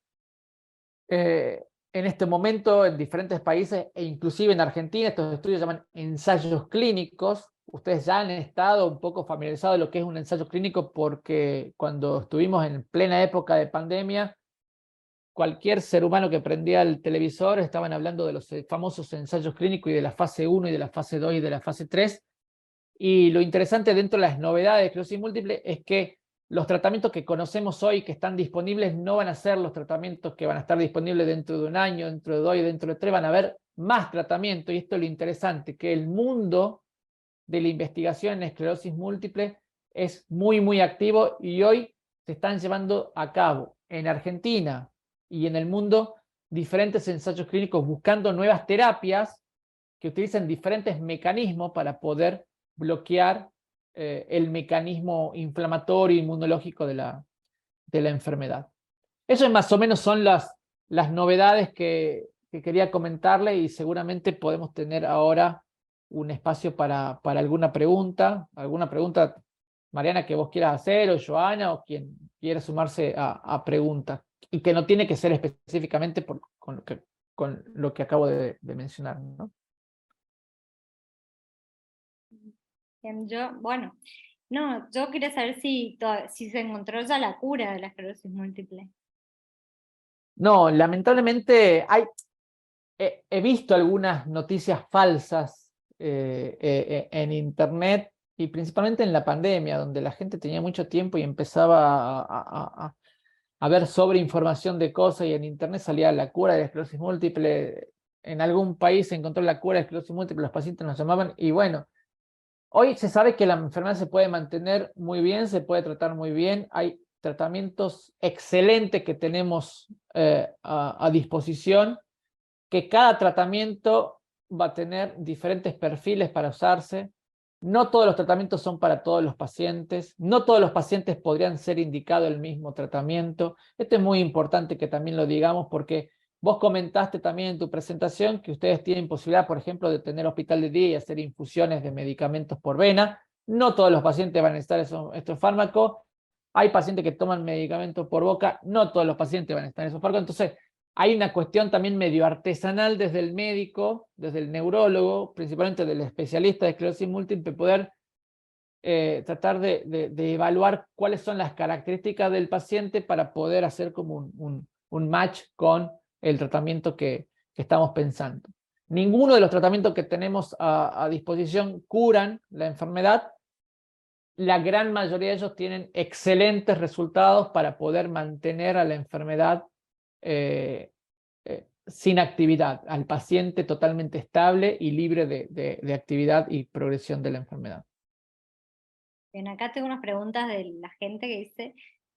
en este momento en diferentes países, e inclusive en Argentina. Estos estudios se llaman ensayos clínicos. Ustedes ya han estado un poco familiarizados de lo que es un ensayo clínico, porque cuando estuvimos en plena época de pandemia, cualquier ser humano que prendía el televisor estaban hablando de los famosos ensayos clínicos y de la fase 1 y de la fase 2 y de la fase 3. Y lo interesante dentro de las novedades de esclerosis múltiple es que los tratamientos que conocemos hoy, que están disponibles, no van a ser los tratamientos que van a estar disponibles dentro de un año, dentro de 2 y dentro de 3. Van a haber más tratamientos, y esto es lo interesante, que el mundo de la investigación en esclerosis múltiple es muy, muy activo, y hoy se están llevando a cabo en Argentina, y en el mundo diferentes ensayos clínicos buscando nuevas terapias que utilicen diferentes mecanismos para poder bloquear el mecanismo inflamatorio inmunológico de la enfermedad. Eso más o menos son las novedades que quería comentarle, y seguramente podemos tener ahora un espacio para alguna pregunta, Mariana, que vos quieras hacer, o Joana, o quien quiera sumarse a preguntas, y que no tiene que ser específicamente con lo que acabo de mencionar, ¿no? Yo quería saber si se encontró ya la cura de la esclerosis múltiple. No, lamentablemente he visto algunas noticias falsas en internet, y principalmente en la pandemia, donde la gente tenía mucho tiempo y empezaba a ver sobreinformación de cosas, y en internet salía la cura de la esclerosis múltiple. En algún país se encontró la cura de la esclerosis múltiple, los pacientes nos llamaban, y bueno, hoy se sabe que la enfermedad se puede mantener muy bien, se puede tratar muy bien, hay tratamientos excelentes que tenemos a disposición, que cada tratamiento va a tener diferentes perfiles para usarse. No todos los tratamientos son para todos los pacientes, no todos los pacientes podrían ser indicados el mismo tratamiento. Esto es muy importante que también lo digamos, porque vos comentaste también en tu presentación que ustedes tienen posibilidad, por ejemplo, de tener hospital de día y hacer infusiones de medicamentos por vena. No todos los pacientes van a necesitar estos fármacos. Hay pacientes que toman medicamentos por boca, no todos los pacientes van a necesitar esos fármacos. Entonces, hay una cuestión también medio artesanal desde el médico, desde el neurólogo, principalmente del especialista de esclerosis múltiple, poder tratar de evaluar cuáles son las características del paciente para poder hacer como un match con el tratamiento que estamos pensando. Ninguno de los tratamientos que tenemos a disposición curan la enfermedad. La gran mayoría de ellos tienen excelentes resultados para poder mantener a la enfermedad sin actividad, al paciente totalmente estable y libre de actividad y progresión de la enfermedad. Bien, acá tengo unas preguntas de la gente que dice,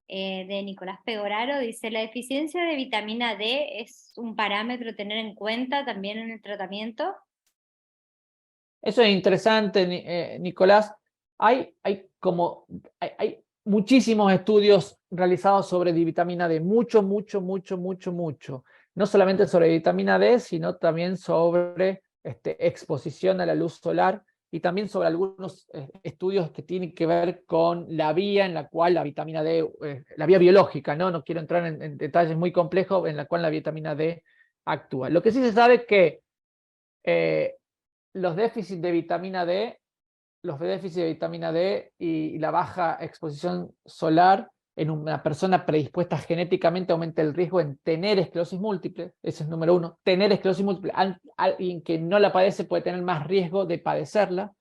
de Nicolás Pegoraro, dice, ¿la deficiencia de vitamina D es un parámetro a tener en cuenta también en el tratamiento? Eso es interesante, Nicolás. Hay muchísimos estudios realizados sobre vitamina D, mucho. No solamente sobre vitamina D, sino también sobre exposición a la luz solar, y también sobre algunos estudios que tienen que ver con la vía en la cual la vitamina D, la vía biológica, no quiero entrar en detalles muy complejos, en la cual la vitamina D actúa. Lo que sí se sabe es que los déficits de vitamina D y la baja exposición solar en una persona predispuesta genéticamente aumenta el riesgo en tener esclerosis múltiple. Ese es número uno. Tener esclerosis múltiple, alguien que no la padece puede tener más riesgo de padecerla.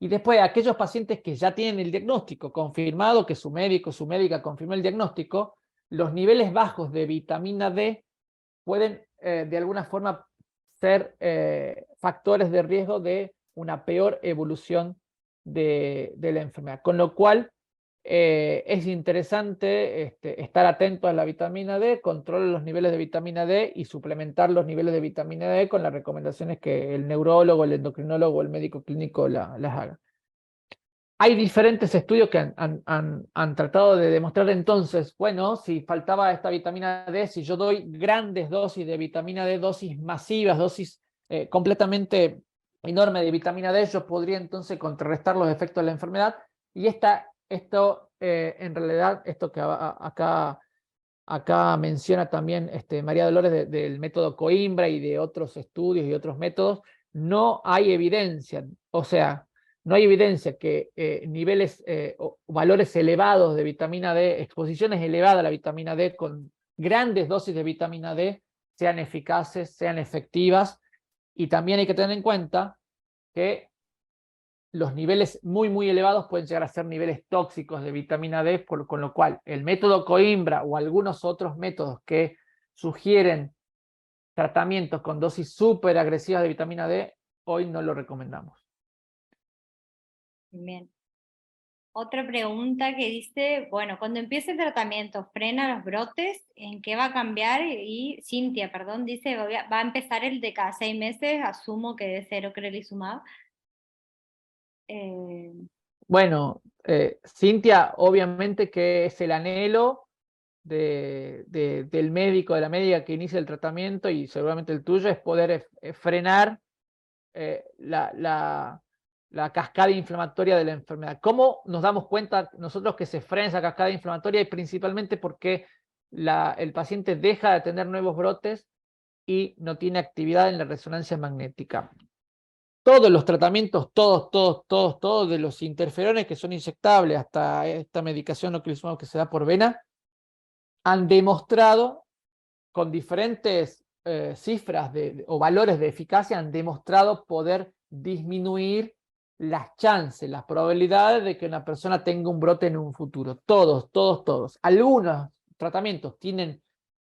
Y después, aquellos pacientes que ya tienen el diagnóstico confirmado, que su médico, su médica confirmó el diagnóstico, los niveles bajos de vitamina D pueden de alguna forma ser factores de riesgo de una peor evolución de la enfermedad. Con lo cual es interesante estar atento a la vitamina D, controlar los niveles de vitamina D y suplementar los niveles de vitamina D con las recomendaciones que el neurólogo, el endocrinólogo o el médico clínico las haga. Hay diferentes estudios que han tratado de demostrar entonces, bueno, si faltaba esta vitamina D, si yo doy grandes dosis de vitamina D, dosis masivas, dosis completamente enorme de vitamina D, yo podría entonces contrarrestar los efectos de la enfermedad. Y en realidad, esto que acá menciona también María Dolores del método Coimbra y de otros estudios y otros métodos, no hay evidencia, o sea, no hay evidencia que niveles o valores elevados de vitamina D, exposiciones elevadas a la vitamina D con grandes dosis de vitamina D sean eficaces, sean efectivas. Y también hay que tener en cuenta que los niveles muy elevados pueden llegar a ser niveles tóxicos de vitamina D, con lo cual el método Coimbra o algunos otros métodos que sugieren tratamientos con dosis súper agresivas de vitamina D, hoy no lo recomendamos. Bien. Otra pregunta que dice, bueno, cuando empiece el tratamiento, ¿frena los brotes? ¿En qué va a cambiar? Y Cintia, perdón, dice, va a empezar el de cada 6 meses, asumo que de 0 ocrelizumab. Bueno, Cintia, obviamente que es el anhelo del médico, de la médica que inicia el tratamiento y seguramente el tuyo es poder frenar la cascada inflamatoria de la enfermedad. ¿Cómo nos damos cuenta nosotros que se frena esa cascada inflamatoria? Y principalmente porque el paciente deja de tener nuevos brotes y no tiene actividad en la resonancia magnética. Todos los tratamientos, todos de los interferones que son inyectables hasta esta medicación ocrelizumab que se da por vena, han demostrado con diferentes cifras o valores de eficacia, han demostrado poder disminuir las chances, las probabilidades de que una persona tenga un brote en un futuro. Todos. Algunos tratamientos tienen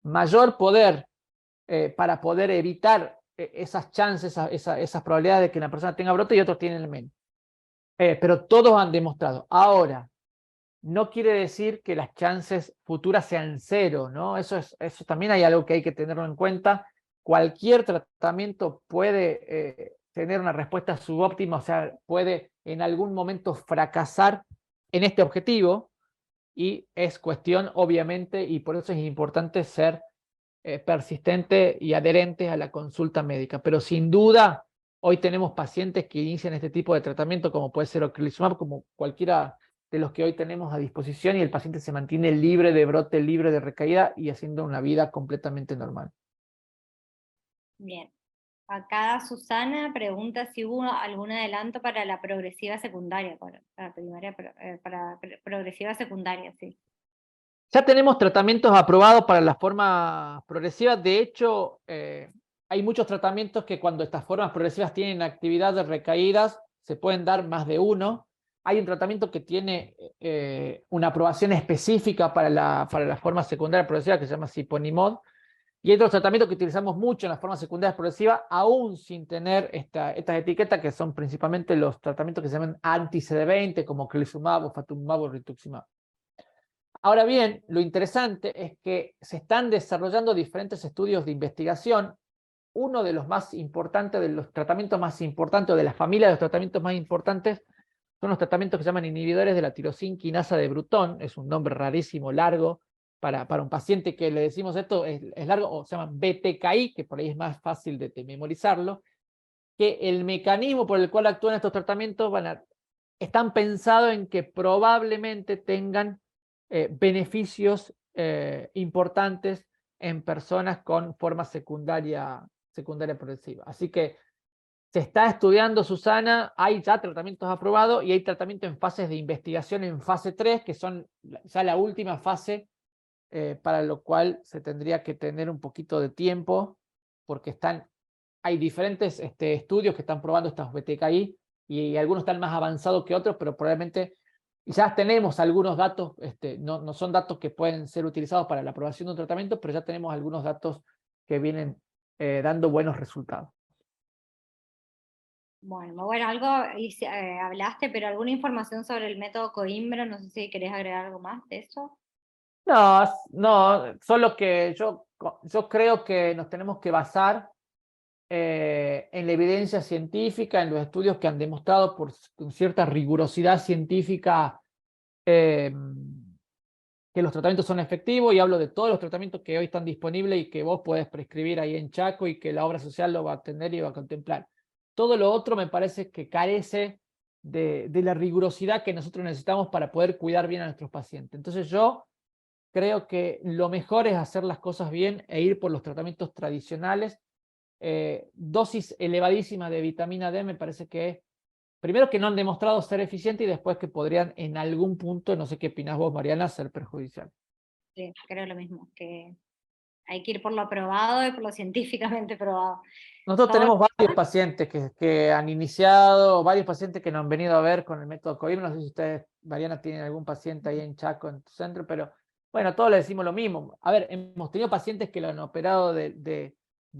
mayor poder para poder evitar esas chances, esas probabilidades de que una persona tenga brote y otros tienen menos. Pero todos han demostrado. Ahora, no quiere decir que las chances futuras sean cero, ¿no? Eso también hay algo que hay que tenerlo en cuenta. Cualquier tratamiento puede tener una respuesta subóptima, o sea, puede en algún momento fracasar en este objetivo y es cuestión, obviamente, y por eso es importante ser persistente y adherente a la consulta médica. Pero sin duda, hoy tenemos pacientes que inician este tipo de tratamiento, como puede ser ocrelizumab, como cualquiera de los que hoy tenemos a disposición, y el paciente se mantiene libre de brote, libre de recaída y haciendo una vida completamente normal. Bien. Acá Susana pregunta si hubo algún adelanto para la progresiva secundaria, para progresiva secundaria, sí. Ya tenemos tratamientos aprobados para las formas progresivas. De hecho, hay muchos tratamientos que cuando estas formas progresivas tienen actividad de recaídas, se pueden dar más de uno. Hay un tratamiento que tiene una aprobación específica para la forma secundaria progresiva que se llama Siponimod. Y hay otros tratamientos que utilizamos mucho en las formas secundarias progresivas, aún sin tener estas etiquetas, que son principalmente los tratamientos que se llaman anti-CD20, como ocrelizumab, ofatumumab o rituximab. Ahora bien, lo interesante es que se están desarrollando diferentes estudios de investigación. Uno de los más importantes, de los tratamientos más importantes, o de la familia de los tratamientos más importantes, son los tratamientos que se llaman inhibidores de la tirosin quinasa de Bruton. Es un nombre rarísimo, largo, para un paciente que le decimos esto, es largo, o se llaman BTKI, que por ahí es más fácil de memorizarlo, que el mecanismo por el cual actúan estos tratamientos están pensados en que probablemente tengan beneficios importantes en personas con forma secundaria progresiva. Así que se está estudiando, Susana, hay ya tratamientos aprobados y hay tratamientos en fases de investigación en fase 3, que son ya la última fase, para lo cual se tendría que tener un poquito de tiempo, porque hay diferentes estudios que están probando estas BTKI y algunos están más avanzados que otros, pero probablemente ya tenemos algunos datos, no son datos que pueden ser utilizados para la aprobación de un tratamiento, pero ya tenemos algunos datos que vienen dando buenos resultados. Bueno, algo hablaste, pero alguna información sobre el método Coimbra, no sé si querés agregar algo más de eso. No, solo que yo creo que nos tenemos que basar en la evidencia científica, en los estudios que han demostrado con cierta rigurosidad científica que los tratamientos son efectivos, y hablo de todos los tratamientos que hoy están disponibles y que vos podés prescribir ahí en Chaco y que la obra social lo va a atender y va a contemplar. Todo lo otro me parece que carece de la rigurosidad que nosotros necesitamos para poder cuidar bien a nuestros pacientes. Entonces yo creo que lo mejor es hacer las cosas bien e ir por los tratamientos tradicionales. Dosis elevadísimas de vitamina D me parece que, primero, que no han demostrado ser eficientes, y después que podrían en algún punto, no sé qué opinás vos, Mariana, ser perjudicial. Sí, creo lo mismo, que hay que ir por lo aprobado y por lo científicamente probado. Nosotros tenemos varios pacientes que han iniciado, varios pacientes que nos han venido a ver con el método Coimbra. No sé si ustedes, Mariana, tienen algún paciente ahí en Chaco, en tu centro, pero bueno, todos le decimos lo mismo. A ver, hemos tenido pacientes que lo han operado de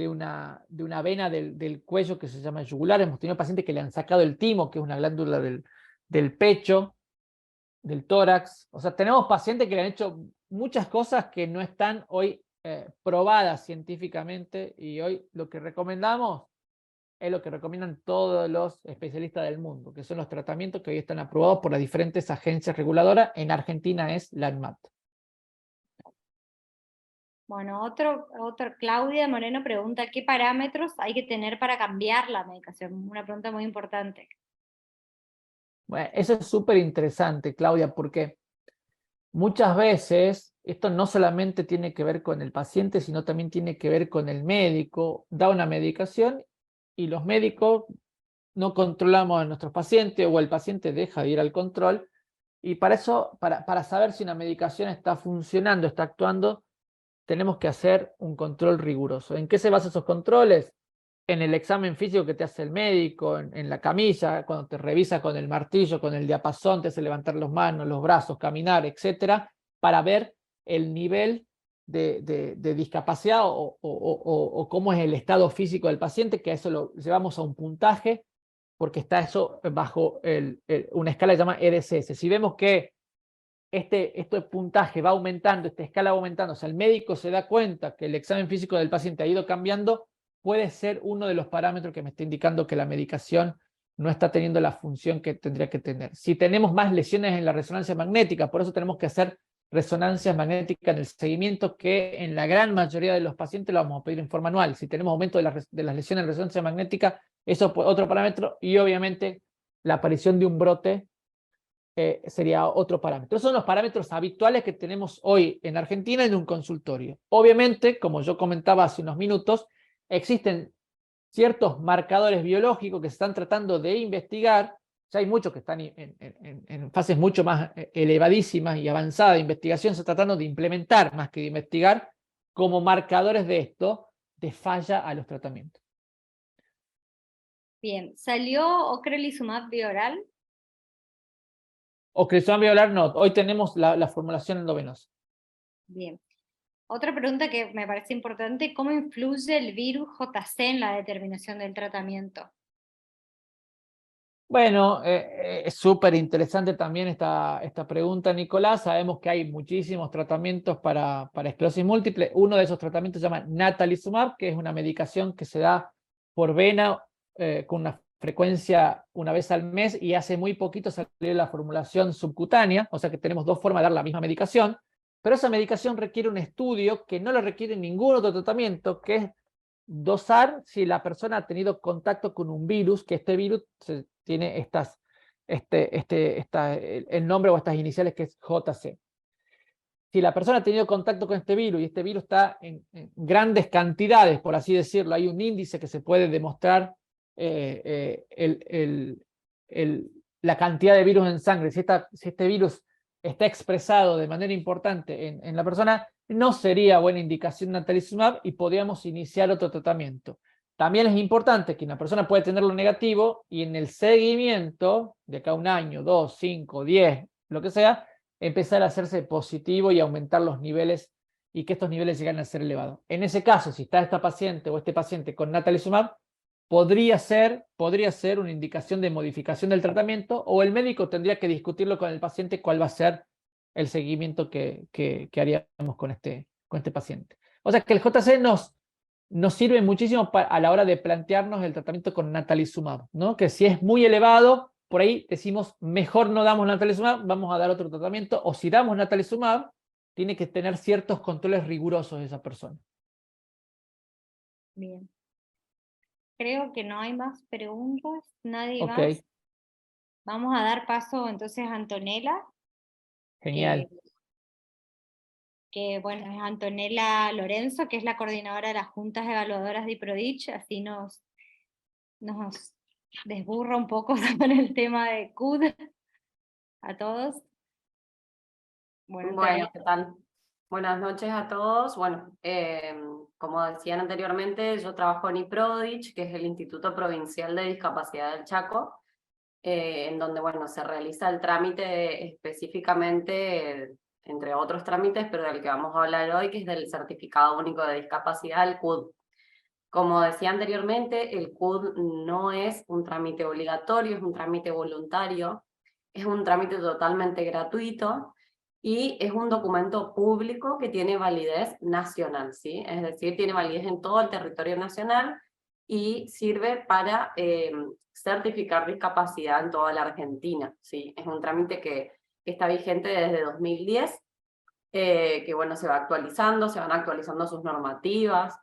una vena del cuello que se llama yugular. Hemos tenido pacientes que le han sacado el timo, que es una glándula del pecho. del tórax. O sea, tenemos pacientes que le han hecho muchas cosas que no están hoy probadas científicamente, y hoy lo que recomendamos es lo que recomiendan todos los especialistas del mundo, que son los tratamientos que hoy están aprobados por las diferentes agencias reguladoras. En Argentina es la ANMAT. Bueno, otro Claudia Moreno pregunta, ¿qué parámetros hay que tener para cambiar la medicación? Una pregunta muy importante. Bueno, eso es súper interesante, Claudia, porque muchas veces esto no solamente tiene que ver con el paciente, sino también tiene que ver con el médico. Da una medicación y los médicos no controlamos a nuestros pacientes, o el paciente deja de ir al control, y para eso, para saber si una medicación está funcionando, está actuando, tenemos que hacer un control riguroso. ¿En qué se basan esos controles? En el examen físico que te hace el médico, en la camilla, cuando te revisa con el martillo, con el diapasón, te hace levantar las manos, los brazos, caminar, etcétera, para ver el nivel de discapacidad o cómo es el estado físico del paciente, que a eso lo llevamos a un puntaje, porque está eso bajo una escala que se llama RSS. Si vemos que este puntaje va aumentando, esta escala va aumentando, o sea, el médico se da cuenta que el examen físico del paciente ha ido cambiando, puede ser uno de los parámetros que me está indicando que la medicación no está teniendo la función que tendría que tener. Si tenemos más lesiones en la resonancia magnética, por eso tenemos que hacer resonancias magnéticas en el seguimiento, que en la gran mayoría de los pacientes lo vamos a pedir en forma anual. Si tenemos aumento de las lesiones en resonancia magnética, eso es otro parámetro, y obviamente la aparición de un brote sería otro parámetro. Esos son los parámetros habituales que tenemos hoy en Argentina en un consultorio. Obviamente, como yo comentaba hace unos minutos, existen ciertos marcadores biológicos que se están tratando de investigar. Ya hay muchos que están en fases mucho más elevadísimas y avanzadas de investigación, se está tratando de implementar más que de investigar, como marcadores de esto, de falla a los tratamientos. Bien, ¿salió ocrelizumab bioral? Ocrelizumab bioral no, hoy tenemos la formulación endovenosa. Bien. Otra pregunta que me parece importante, ¿cómo influye el virus JC en la determinación del tratamiento? Bueno, es súper interesante también esta pregunta, Nicolás. Sabemos que hay muchísimos tratamientos para esclerosis múltiple. Uno de esos tratamientos se llama natalizumab, que es una medicación que se da por vena con una frecuencia una vez al mes, y hace muy poquito salió la formulación subcutánea, o sea que tenemos dos formas de dar la misma medicación, pero esa medicación requiere un estudio que no lo requiere ningún otro tratamiento, que es dosar si la persona ha tenido contacto con un virus, que este virus tiene el nombre o estas iniciales, que es JC. Si la persona ha tenido contacto con este virus y este virus está en grandes cantidades, por así decirlo, hay un índice que se puede demostrar la cantidad de virus en sangre. Si este virus está expresado de manera importante en la persona, no sería buena indicación natalizumab y podríamos iniciar otro tratamiento. También es importante que una persona puede tenerlo negativo y en el seguimiento, de acá 1 año, 2, 5, 10, lo que sea, empezar a hacerse positivo y aumentar los niveles, y que estos niveles lleguen a ser elevados. En ese caso, si está esta paciente o este paciente con natalizumab, podría ser una indicación de modificación del tratamiento, o el médico tendría que discutirlo con el paciente cuál va a ser el seguimiento que haríamos con este paciente. O sea que el JC nos sirve muchísimo a la hora de plantearnos el tratamiento con natalizumab, ¿no? Que si es muy elevado, por ahí decimos, mejor no damos natalizumab, vamos a dar otro tratamiento, o si damos natalizumab, tiene que tener ciertos controles rigurosos de esa persona. Bien. Creo que no hay más preguntas, nadie Ok. más. Vamos a dar paso entonces a Antonella. Genial. Que bueno, es Antonella Lorenzo, que es la coordinadora de las juntas evaluadoras de IPRODICH, así nos desburra un poco con el tema de CUD a todos. Bueno, ¿qué tal? Buenas noches a todos. Bueno, como decían anteriormente, yo trabajo en IPRODICH, que es el Instituto Provincial de Discapacidad del Chaco, en donde, bueno, se realiza el trámite específicamente, entre otros trámites, pero del que vamos a hablar hoy, que es del Certificado Único de Discapacidad, el CUD. Como decía anteriormente, el CUD no es un trámite obligatorio, es un trámite voluntario. Es un trámite totalmente gratuito y es un documento público que tiene validez nacional, ¿sí? Es decir, tiene validez en todo el territorio nacional y sirve para certificar discapacidad en toda la Argentina, ¿sí? Es un trámite que está vigente desde 2010, que bueno, se va actualizando, se van actualizando sus normativas.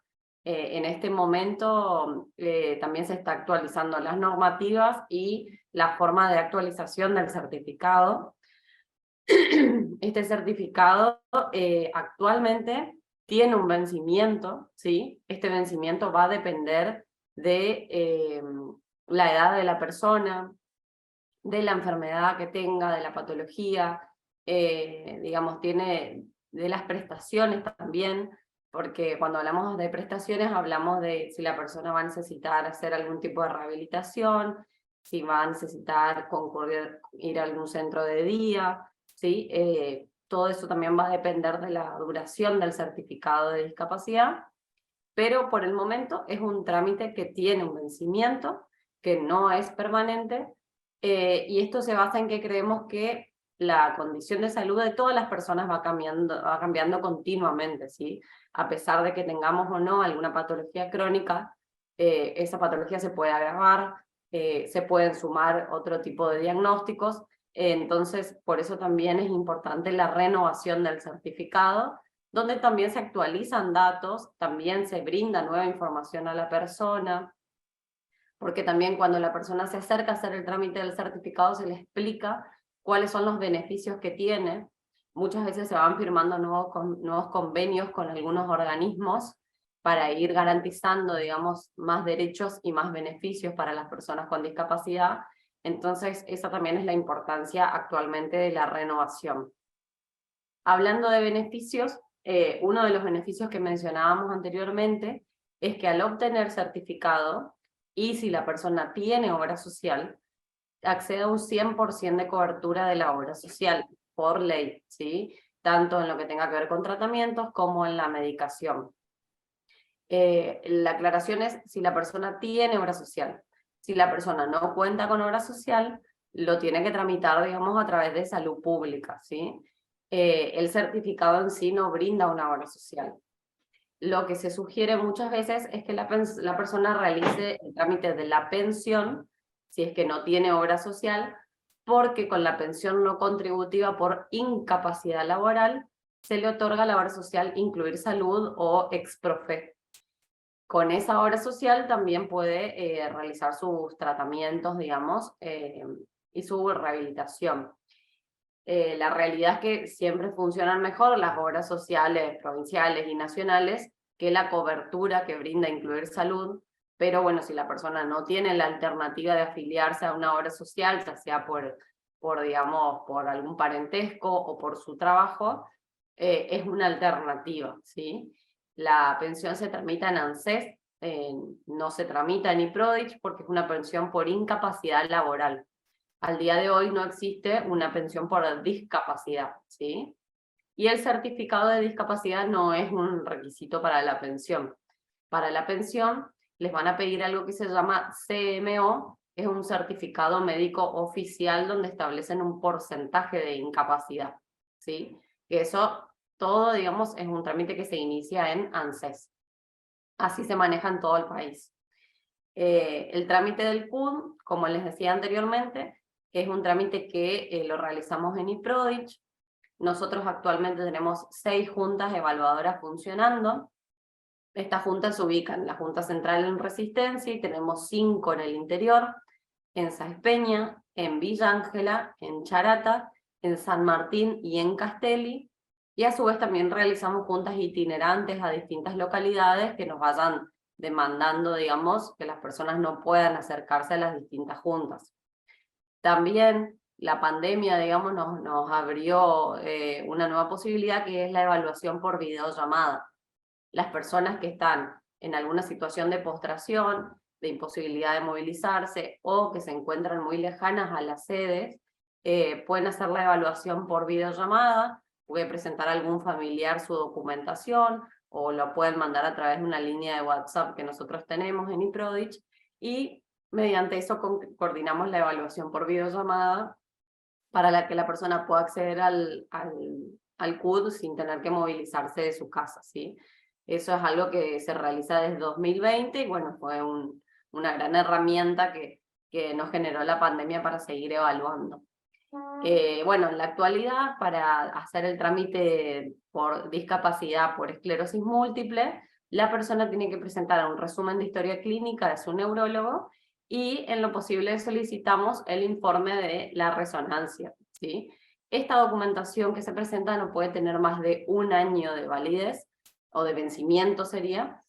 En este momento también se está actualizando las normativas y la forma de actualización del certificado. Este certificado actualmente tiene un vencimiento, ¿sí? Este vencimiento va a depender de la edad de la persona, de la enfermedad que tenga, de la patología, digamos, tiene de las prestaciones también, porque cuando hablamos de prestaciones hablamos de si la persona va a necesitar hacer algún tipo de rehabilitación, si va a necesitar concurrir, ir a algún centro de día, ¿sí? Todo eso también va a depender de la duración del certificado de discapacidad, pero por el momento es un trámite que tiene un vencimiento, que no es permanente, y esto se basa en que creemos que la condición de salud de todas las personas va cambiando continuamente, ¿sí? A pesar de que tengamos o no alguna patología crónica, esa patología se puede agravar, se pueden sumar otro tipo de diagnósticos, entonces por eso también es importante la renovación del certificado, donde también se actualizan datos, también se brinda nueva información a la persona, porque también cuando la persona se acerca a hacer el trámite del certificado se le explica cuáles son los beneficios que tiene. Muchas veces se van firmando nuevos convenios con algunos organismos para ir garantizando, digamos, más derechos y más beneficios para las personas con discapacidad. Entonces, esa también es la importancia actualmente de la renovación. Hablando de beneficios, uno de los beneficios que mencionábamos anteriormente es que al obtener certificado, y si la persona tiene obra social, accede a un 100% de cobertura de la obra social, por ley, ¿sí? Tanto en lo que tenga que ver con tratamientos como en la medicación. La aclaración es si la persona tiene obra social. Si la persona no cuenta con obra social, lo tiene que tramitar, digamos, a través de salud pública, ¿sí? El certificado en sí no brinda una obra social. Lo que se sugiere muchas veces es que la persona realice el trámite de la pensión, si es que no tiene obra social, porque con la pensión no contributiva por incapacidad laboral, se le otorga la obra social incluir salud o exprofe. Con esa obra social también puede realizar sus tratamientos, digamos, y su rehabilitación. La realidad es que siempre funcionan mejor las obras sociales provinciales y nacionales que la cobertura que brinda incluir salud, pero bueno, si la persona no tiene la alternativa de afiliarse a una obra social, ya sea digamos, por algún parentesco o por su trabajo, es una alternativa, ¿sí? La pensión se tramita en ANSES, no se tramita en IPRODICH porque es una pensión por incapacidad laboral. Al día de hoy no existe una pensión por discapacidad, ¿sí? Y el certificado de discapacidad no es un requisito para la pensión. Para la pensión les van a pedir algo que se llama CMO, es un certificado médico oficial donde establecen un porcentaje de incapacidad, ¿sí? Que eso todo, digamos, es un trámite que se inicia en ANSES. Así se maneja en todo el país. El trámite del CUD, como les decía anteriormente, es un trámite que lo realizamos en IPRODICH. Nosotros actualmente tenemos 6 juntas evaluadoras funcionando. Estas juntas se ubican en la Junta Central en Resistencia y tenemos 5 en el interior, en Sáenz Peña, en Villa Ángela, en Charata, en San Martín y en Castelli. Y a su vez también realizamos juntas itinerantes a distintas localidades que nos vayan demandando, digamos, que las personas no puedan acercarse a las distintas juntas. También la pandemia, digamos, nos abrió una nueva posibilidad que es la evaluación por videollamada. Las personas que están en alguna situación de postración, de imposibilidad de movilizarse o que se encuentran muy lejanas a las sedes, pueden hacer la evaluación por videollamada, puede presentar a algún familiar su documentación o lo pueden mandar a través de una línea de WhatsApp que nosotros tenemos en IPRODICH y mediante eso coordinamos la evaluación por videollamada para que la persona pueda acceder al CUD sin tener que movilizarse de su casa, ¿sí? Eso es algo que se realiza desde 2020 y bueno, fue una gran herramienta que nos generó la pandemia para seguir evaluando. Bueno, en la actualidad, para hacer el trámite por discapacidad por esclerosis múltiple, la persona tiene que presentar un resumen de historia clínica de su neurólogo y en lo posible solicitamos el informe de la resonancia, ¿sí? Esta documentación que se presenta no puede tener más de 1 año de validez, o de vencimiento sería,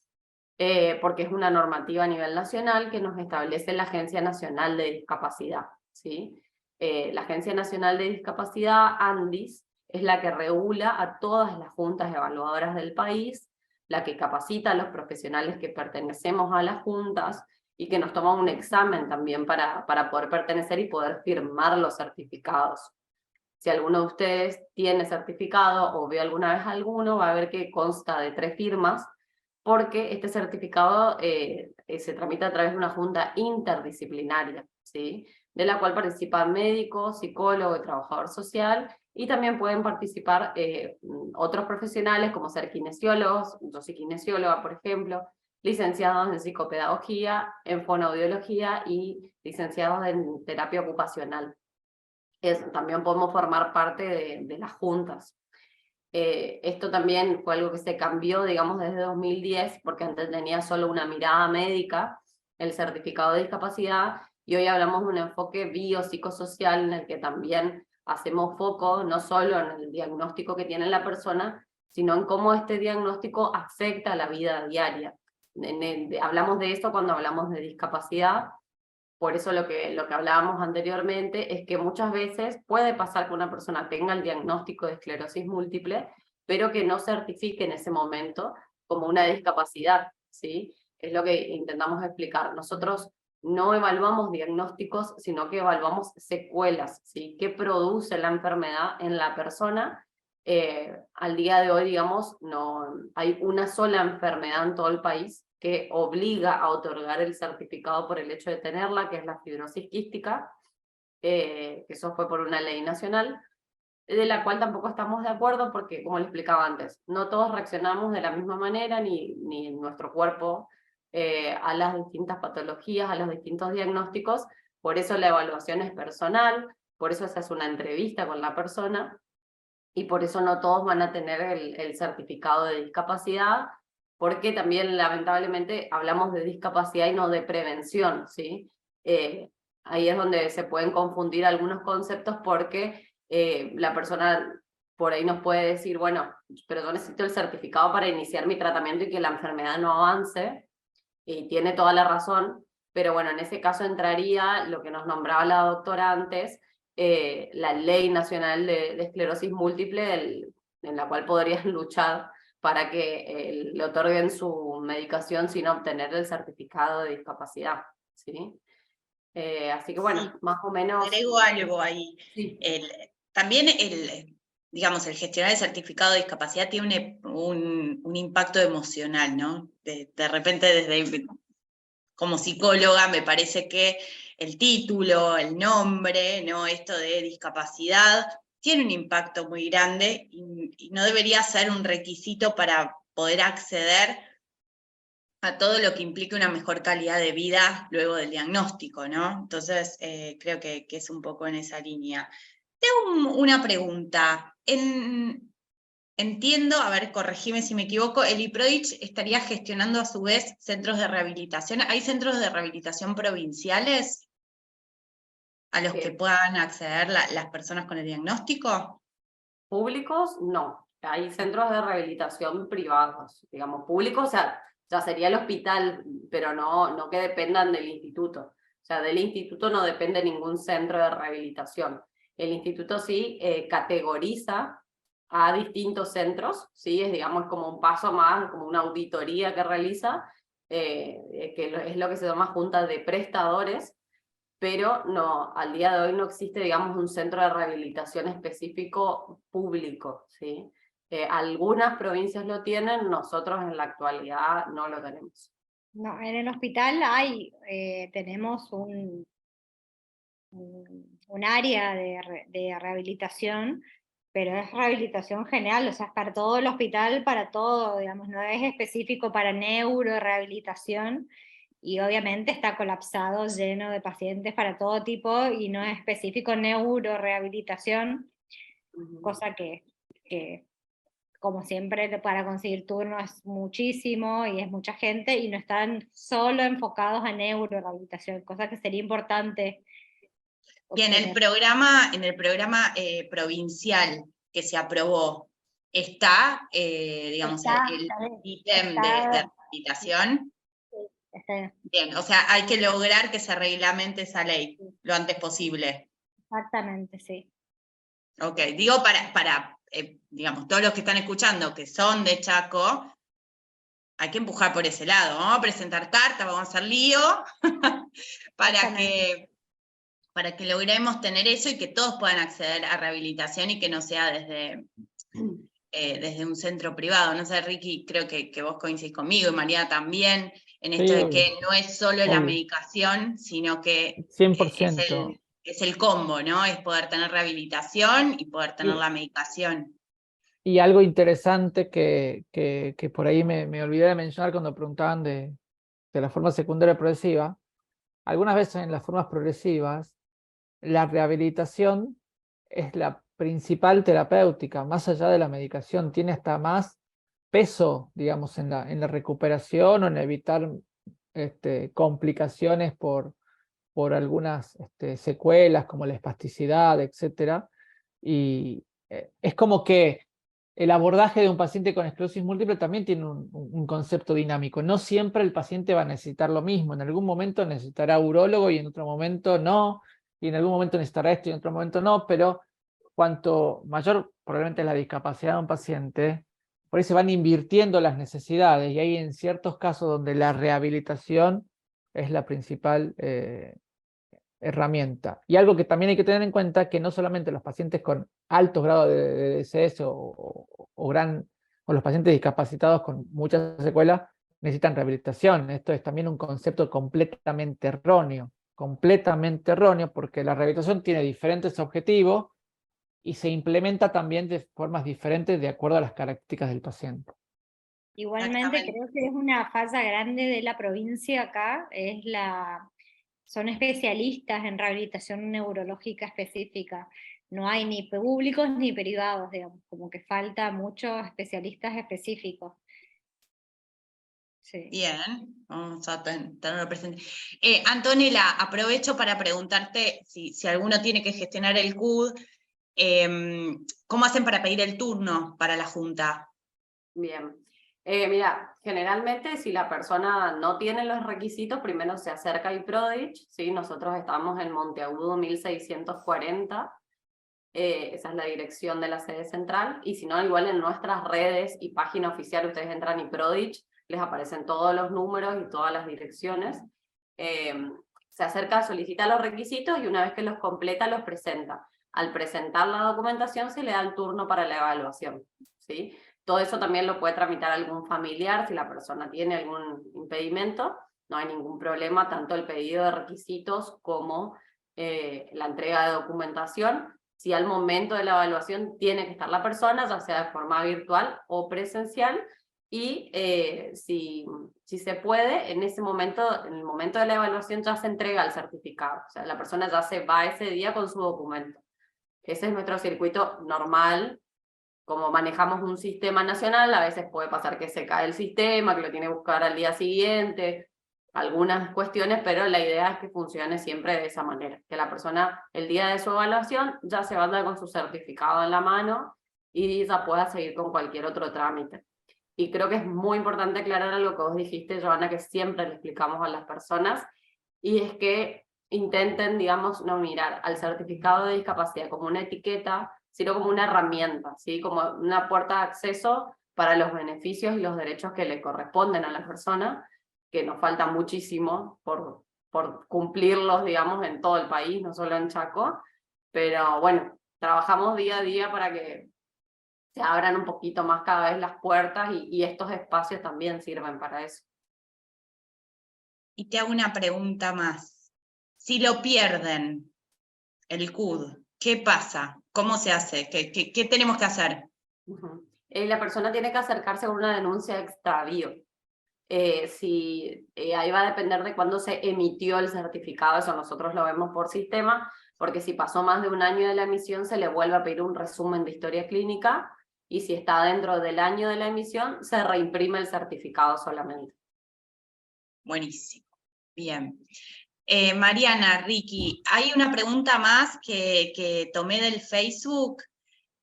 porque es una normativa a nivel nacional que nos establece la Agencia Nacional de Discapacidad, ¿sí? La Agencia Nacional de Discapacidad, ANDIS, es la que regula a todas las juntas evaluadoras del país, la que capacita a los profesionales que pertenecemos a las juntas y que nos toma un examen también para poder pertenecer y poder firmar los certificados. Si alguno de ustedes tiene certificado o vio alguna vez alguno, va a ver que consta de 3 firmas, porque este certificado se tramita a través de una junta interdisciplinaria, ¿sí? De la cual participan médicos, psicólogo y trabajador social, y también pueden participar otros profesionales como ser kinesiólogos, yo soy kinesióloga, por ejemplo, licenciados en psicopedagogía, en fonoaudiología y licenciados en terapia ocupacional. También podemos formar parte de las juntas. Esto también fue algo que se cambió, digamos, desde 2010, porque antes tenía solo una mirada médica, el certificado de discapacidad, y hoy hablamos de un enfoque biopsicosocial en el que también hacemos foco no solo en el diagnóstico que tiene la persona, sino en cómo este diagnóstico afecta a la vida diaria. Hablamos de esto cuando hablamos de discapacidad. Por eso lo que hablábamos anteriormente es que muchas veces puede pasar que una persona tenga el diagnóstico de esclerosis múltiple, pero que no certifique en ese momento como una discapacidad, ¿sí? Es lo que intentamos explicar. Nosotros no evaluamos diagnósticos, sino que evaluamos secuelas, ¿sí? ¿Qué produce la enfermedad en la persona? Al día de hoy, digamos, no hay una sola enfermedad en todo el país que obliga a otorgar el certificado por el hecho de tenerla, que es la fibrosis quística, que eso fue por una ley nacional, de la cual tampoco estamos de acuerdo porque, como les explicaba antes, no todos reaccionamos de la misma manera, ni en nuestro cuerpo, a las distintas patologías, a los distintos diagnósticos. Por eso la evaluación es personal, por eso se hace una entrevista con la persona, y por eso no todos van a tener el certificado de discapacidad, porque también lamentablemente hablamos de discapacidad y no de prevención, ¿sí? Ahí es donde se pueden confundir algunos conceptos porque la persona por ahí nos puede decir, bueno, pero yo necesito el certificado para iniciar mi tratamiento y que la enfermedad no avance, y tiene toda la razón, pero bueno, en ese caso entraría lo que nos nombraba la doctora antes, la Ley Nacional de Esclerosis Múltiple, en la cual podrían luchar para que le otorguen su medicación sin obtener el certificado de discapacidad, ¿sí? Así que bueno, Sí, más o menos... agrego algo ahí. Sí. También digamos, el gestionar el certificado de discapacidad tiene un impacto emocional, ¿no? De repente, como psicóloga, me parece que el título, el nombre, ¿no? Esto de discapacidad, tiene un impacto muy grande y no debería ser un requisito para poder acceder a todo lo que implique una mejor calidad de vida luego del diagnóstico, ¿no? Entonces, creo que es un poco en esa línea. Tengo una pregunta. Entiendo, a ver, corregime si me equivoco, el IPRODICH estaría gestionando a su vez centros de rehabilitación. ¿Hay centros de rehabilitación provinciales a los que puedan acceder las personas con el diagnóstico? Públicos, no. Hay centros de rehabilitación privados, digamos, públicos, o sea, ya sería el hospital, pero no que dependan del instituto. O sea, del instituto no depende ningún centro de rehabilitación. El instituto sí categoriza a distintos centros, ¿sí? Es, digamos, como un paso más, como una auditoría que realiza, que es lo que se llama junta de prestadores, pero no, al día de hoy no existe, digamos, un centro de rehabilitación específico público, ¿sí? Algunas provincias lo tienen, nosotros en la actualidad no lo tenemos. No, en el hospital tenemos un un área de rehabilitación, pero es rehabilitación general, o sea, es para todo el hospital, para todo, digamos, no es específico para neurorehabilitación, y obviamente está colapsado, lleno de pacientes para todo tipo, y no es específico neurorehabilitación, cosa que como siempre, para conseguir turno es muchísimo y es mucha gente, y no están solo enfocados a neurorehabilitación, cosa que sería importante. Y en el programa provincial que se aprobó, ¿está, digamos, el ítem de rehabilitación? Bien, o sea, hay que lograr que se reglamente esa ley lo antes posible. Exactamente, sí. Ok, digo para digamos, todos los que están escuchando que son de Chaco, hay que empujar por ese lado, vamos a presentar cartas, vamos a hacer lío, para que logremos tener eso y que todos puedan acceder a rehabilitación y que no sea desde un centro privado. No sé, Ricky, creo que vos coincidís conmigo y María también, en esto de que no es solo la medicación, sino que 100%. es el combo, ¿no? Es poder tener rehabilitación y poder tener la medicación. Y algo interesante que por ahí me olvidé de mencionar cuando preguntaban de la forma secundaria progresiva, algunas veces en las formas progresivas, la rehabilitación es la principal terapéutica, más allá de la medicación, tiene hasta más peso, digamos, en la recuperación o en evitar complicaciones por algunas secuelas como la espasticidad, etc. Y es como que el abordaje de un paciente con esclerosis múltiple también tiene un concepto dinámico. No siempre el paciente va a necesitar lo mismo. En algún momento necesitará urólogo y en otro momento no. Y en algún momento necesitará esto y en otro momento no. Pero cuanto mayor probablemente la discapacidad de un paciente, por ahí se van invirtiendo las necesidades. Y hay en ciertos casos donde la rehabilitación es la principal herramienta. Y algo que también hay que tener en cuenta, que no solamente los pacientes con altos grados de DCS o los pacientes discapacitados con muchas secuelas necesitan rehabilitación. Esto es también un concepto completamente erróneo, porque la rehabilitación tiene diferentes objetivos y se implementa también de formas diferentes de acuerdo a las características del paciente. Igualmente creo que es una falla grande de la provincia acá, son especialistas en rehabilitación neurológica específica. No hay ni públicos ni privados, digamos, como que falta muchos especialistas específicos. Sí. Bien, vamos a tenerlo presente. Antonella, aprovecho para preguntarte si alguno tiene que gestionar el CUD, ¿cómo hacen para pedir el turno para la Junta? Bien. Mira, generalmente si la persona no tiene los requisitos, primero se acerca a IPRODICH, ¿sí? Nosotros estamos en Monteagudo 1640, esa es la dirección de la sede central, y si no, igual en nuestras redes y página oficial ustedes entran a IPRODICH, les aparecen todos los números y todas las direcciones. Se acerca, solicita los requisitos y una vez que los completa, los presenta. Al presentar la documentación se le da el turno para la evaluación, ¿sí? Todo eso también lo puede tramitar algún familiar si la persona tiene algún impedimento, no hay ningún problema, tanto el pedido de requisitos como la entrega de documentación. Si al momento de la evaluación tiene que estar la persona, ya sea de forma virtual o presencial, y si se puede, en ese momento, en el momento de la evaluación ya se entrega el certificado, o sea, la persona ya se va ese día con su documento. Ese es nuestro circuito normal. Como manejamos un sistema nacional, a veces puede pasar que se cae el sistema, que lo tiene que buscar al día siguiente, algunas cuestiones, pero la idea es que funcione siempre de esa manera, que la persona el día de su evaluación ya se vaya con su certificado en la mano y ya pueda seguir con cualquier otro trámite. Y creo que es muy importante aclarar lo que vos dijiste, Joana, que siempre le explicamos a las personas, y es que intenten, digamos, no mirar al certificado de discapacidad como una etiqueta, sino como una herramienta, ¿sí? Como una puerta de acceso para los beneficios y los derechos que le corresponden a la persona, que nos falta muchísimo por cumplirlos, digamos, en todo el país, no solo en Chaco, pero bueno, trabajamos día a día para que se abran un poquito más cada vez las puertas y estos espacios también sirven para eso. Y te hago una pregunta más. Si lo pierden, el CUD. ¿Qué pasa? ¿Cómo se hace? ¿Qué tenemos que hacer? La persona tiene que acercarse con una denuncia de extravío. Ahí va a depender de cuándo se emitió el certificado, eso nosotros lo vemos por sistema, porque si pasó más de un año de la emisión se le vuelve a pedir un resumen de historia clínica, y si está dentro del año de la emisión se reimprime el certificado solamente. Buenísimo, bien. Mariana, Ricky, hay una pregunta más que tomé del Facebook,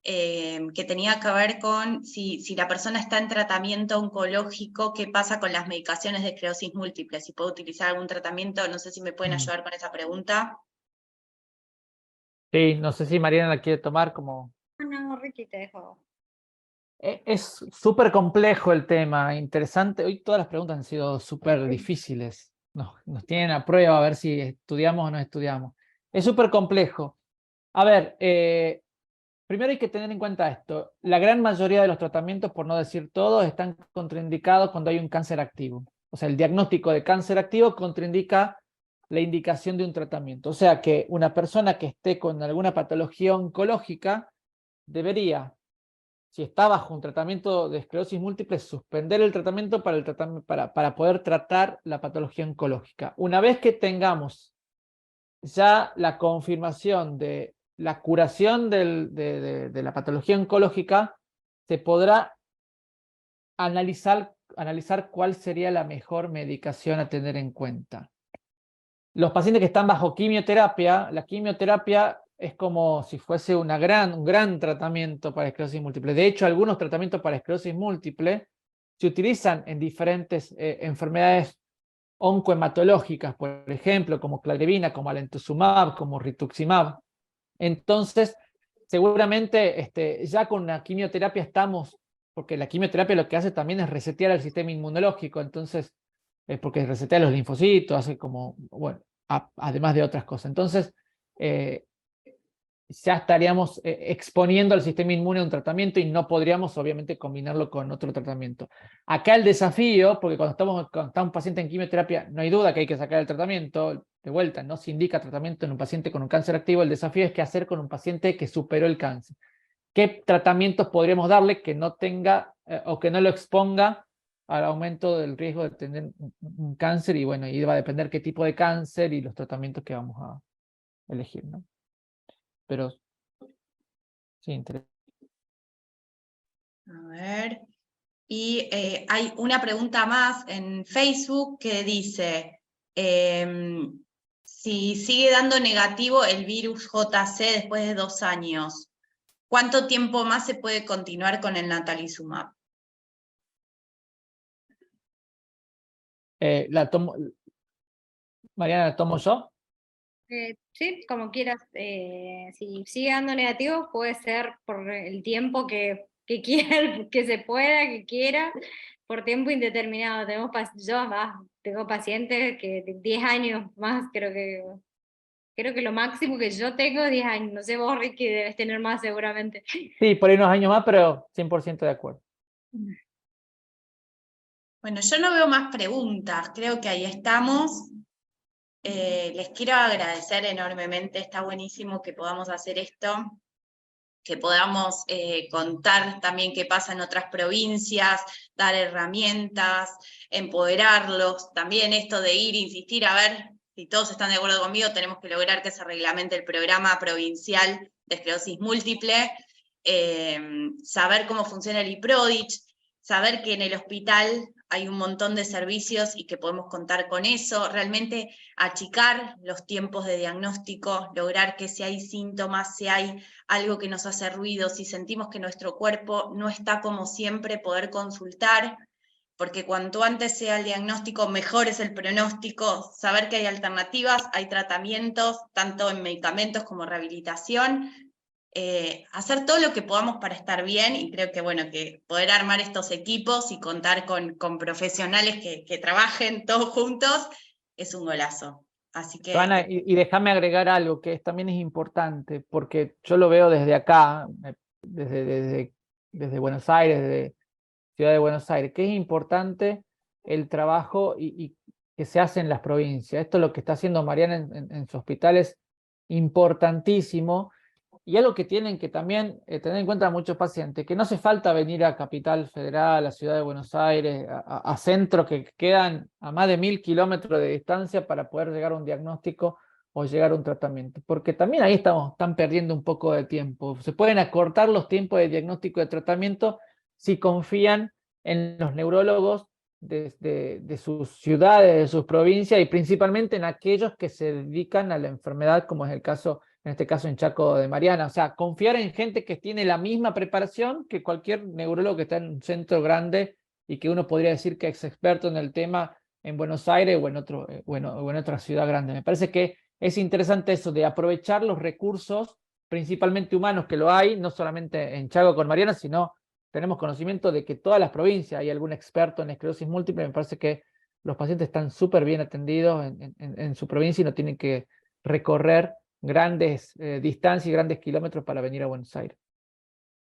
que tenía que ver con si la persona está en tratamiento oncológico, ¿qué pasa con las medicaciones de esclerosis múltiple? Si puedo utilizar algún tratamiento, no sé si me pueden ayudar con esa pregunta. Sí, no sé si Mariana la quiere tomar como... No, Ricky, te dejo. Es súper complejo el tema, interesante. Hoy todas las preguntas han sido súper difíciles. Nos tienen a prueba a ver si estudiamos o no estudiamos. Es súper complejo. A ver, primero hay que tener en cuenta esto. La gran mayoría de los tratamientos, por no decir todos, están contraindicados cuando hay un cáncer activo. O sea, el diagnóstico de cáncer activo contraindica la indicación de un tratamiento. O sea que una persona que esté con alguna patología oncológica debería, si está bajo un tratamiento de esclerosis múltiple, suspender el tratamiento para poder tratar la patología oncológica. Una vez que tengamos ya la confirmación de la curación de la patología oncológica, se podrá analizar cuál sería la mejor medicación a tener en cuenta. Los pacientes que están bajo quimioterapia, la quimioterapia es como si fuese un gran tratamiento para esclerosis múltiple. De hecho, algunos tratamientos para esclerosis múltiple se utilizan en diferentes enfermedades oncohematológicas, por ejemplo, como cladribina, como alemtuzumab, como rituximab. Entonces, seguramente ya con la quimioterapia estamos, porque la quimioterapia lo que hace también es resetear el sistema inmunológico, entonces, porque resetea los linfocitos, hace como, bueno, además de otras cosas. Entonces, ya estaríamos exponiendo al sistema inmune a un tratamiento y no podríamos obviamente combinarlo con otro tratamiento. Acá el desafío, porque cuando está un paciente en quimioterapia, no hay duda que hay que sacar el tratamiento, de vuelta, no se indica tratamiento en un paciente con un cáncer activo, el desafío es qué hacer con un paciente que superó el cáncer. ¿Qué tratamientos podríamos darle que no tenga o que no lo exponga al aumento del riesgo de tener un cáncer? Y bueno, y va a depender qué tipo de cáncer y los tratamientos que vamos a elegir, ¿no? Pero sí, interesante. A ver, y hay una pregunta más en Facebook que dice, si sigue dando negativo el virus JC después de 2 años, ¿cuánto tiempo más se puede continuar con el natalizumab? Mariana, ¿la tomo yo? Sí, como quieras. Si sigue dando negativo, puede ser por el tiempo que quiera, que se pueda, que quiera, por tiempo indeterminado. Tengo pacientes que 10 años más, creo que lo máximo que yo tengo es 10 años. No sé vos, Ricky, debes tener más seguramente. Sí, por ahí unos años más, pero 100% de acuerdo. Bueno, yo no veo más preguntas, creo que ahí estamos. Les quiero agradecer enormemente, está buenísimo que podamos hacer esto, que podamos contar también qué pasa en otras provincias, dar herramientas, empoderarlos, también esto de ir, insistir, a ver si todos están de acuerdo conmigo, tenemos que lograr que se reglamente el programa provincial de esclerosis múltiple, saber cómo funciona el IPRODICH, saber que en el hospital hay un montón de servicios y que podemos contar con eso, realmente achicar los tiempos de diagnóstico, lograr que si hay síntomas, si hay algo que nos hace ruido, si sentimos que nuestro cuerpo no está como siempre, poder consultar, porque cuanto antes sea el diagnóstico, mejor es el pronóstico, saber que hay alternativas, hay tratamientos, tanto en medicamentos como rehabilitación, hacer todo lo que podamos para estar bien, y creo que, bueno, que poder armar estos equipos y contar con profesionales que trabajen todos juntos es un golazo. Así que... Joana, y déjame agregar algo que también es importante, porque yo lo veo desde acá, desde Buenos Aires, desde Ciudad de Buenos Aires, que es importante el trabajo y que se hace en las provincias. Esto es lo que está haciendo Mariana en su hospital, es importantísimo. Y algo que tienen que también tener en cuenta muchos pacientes, que no hace falta venir a Capital Federal, a Ciudad de Buenos Aires, a centros que quedan a más de 1000 kilómetros de distancia para poder llegar a un diagnóstico o llegar a un tratamiento, porque también ahí están perdiendo un poco de tiempo. Se pueden acortar los tiempos de diagnóstico y de tratamiento si confían en los neurólogos de sus ciudades, de sus provincias, y principalmente en aquellos que se dedican a la enfermedad, como es el caso, en este caso en Chaco, de Mariana. O sea, confiar en gente que tiene la misma preparación que cualquier neurólogo que está en un centro grande y que uno podría decir que es experto en el tema en Buenos Aires o en otra ciudad grande. Me parece que es interesante eso de aprovechar los recursos, principalmente humanos, que lo hay, no solamente en Chaco con Mariana, sino tenemos conocimiento de que todas las provincias hay algún experto en esclerosis múltiple. Me parece que los pacientes están súper bien atendidos en su provincia y no tienen que recorrer grandes distancias y grandes kilómetros para venir a Buenos Aires.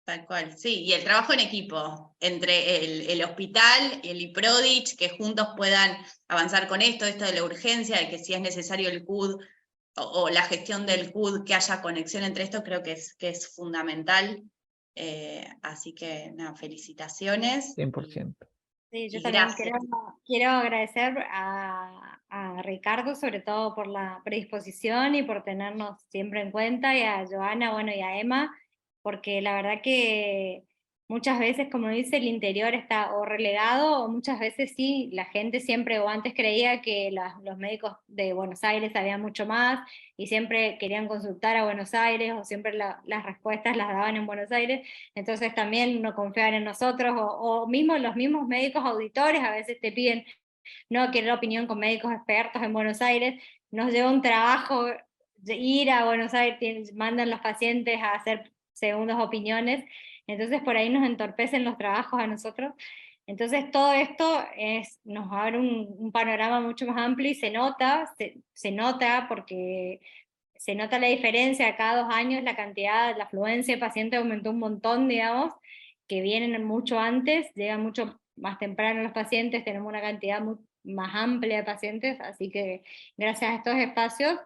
Tal cual, sí, y el trabajo en equipo entre el hospital y el IPRODICH, que juntos puedan avanzar con esto de la urgencia, de que si es necesario el CUD o la gestión del CUD, que haya conexión entre esto, creo que es fundamental. Así que nada, felicitaciones. 100%. Sí, yo Y también gracias. quiero agradecer a Ricardo, sobre todo por la predisposición y por tenernos siempre en cuenta, y a Joana, bueno, y a Emma, porque la verdad que muchas veces, como dice, el interior está o relegado, o muchas veces sí, la gente siempre o antes creía que los médicos de Buenos Aires sabían mucho más, y siempre querían consultar a Buenos Aires, o siempre las respuestas las daban en Buenos Aires. Entonces también no confiaban en nosotros, o mismo los mismos médicos auditores a veces te piden no querer opinión con médicos expertos en Buenos Aires. Nos lleva un trabajo de ir a Buenos Aires, mandan los pacientes a hacer segundas opiniones, entonces por ahí nos entorpecen los trabajos a nosotros. Entonces todo esto nos abre un panorama mucho más amplio, y se nota porque se nota la diferencia. Cada 2 años la afluencia de pacientes aumentó un montón, digamos, que vienen mucho antes, llegan mucho más temprano los pacientes, tenemos una cantidad más amplia de pacientes, así que gracias a estos espacios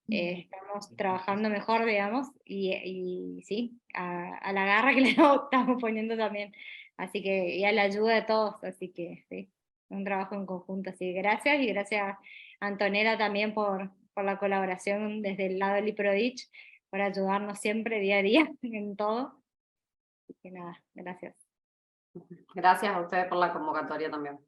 estamos trabajando mejor, digamos, y sí, a la garra que le estamos poniendo también, así que, y a la ayuda de todos, así que sí, un trabajo en conjunto, así que gracias, y gracias Antonella también por la colaboración desde el lado del IPRODICH, por ayudarnos siempre día a día en todo. Así que nada, gracias. Gracias a ustedes por la convocatoria también.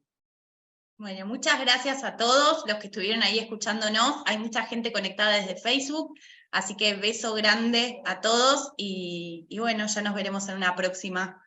Bueno, muchas gracias a todos los que estuvieron ahí escuchándonos. Hay mucha gente conectada desde Facebook, así que beso grande a todos y bueno, ya nos veremos en una próxima.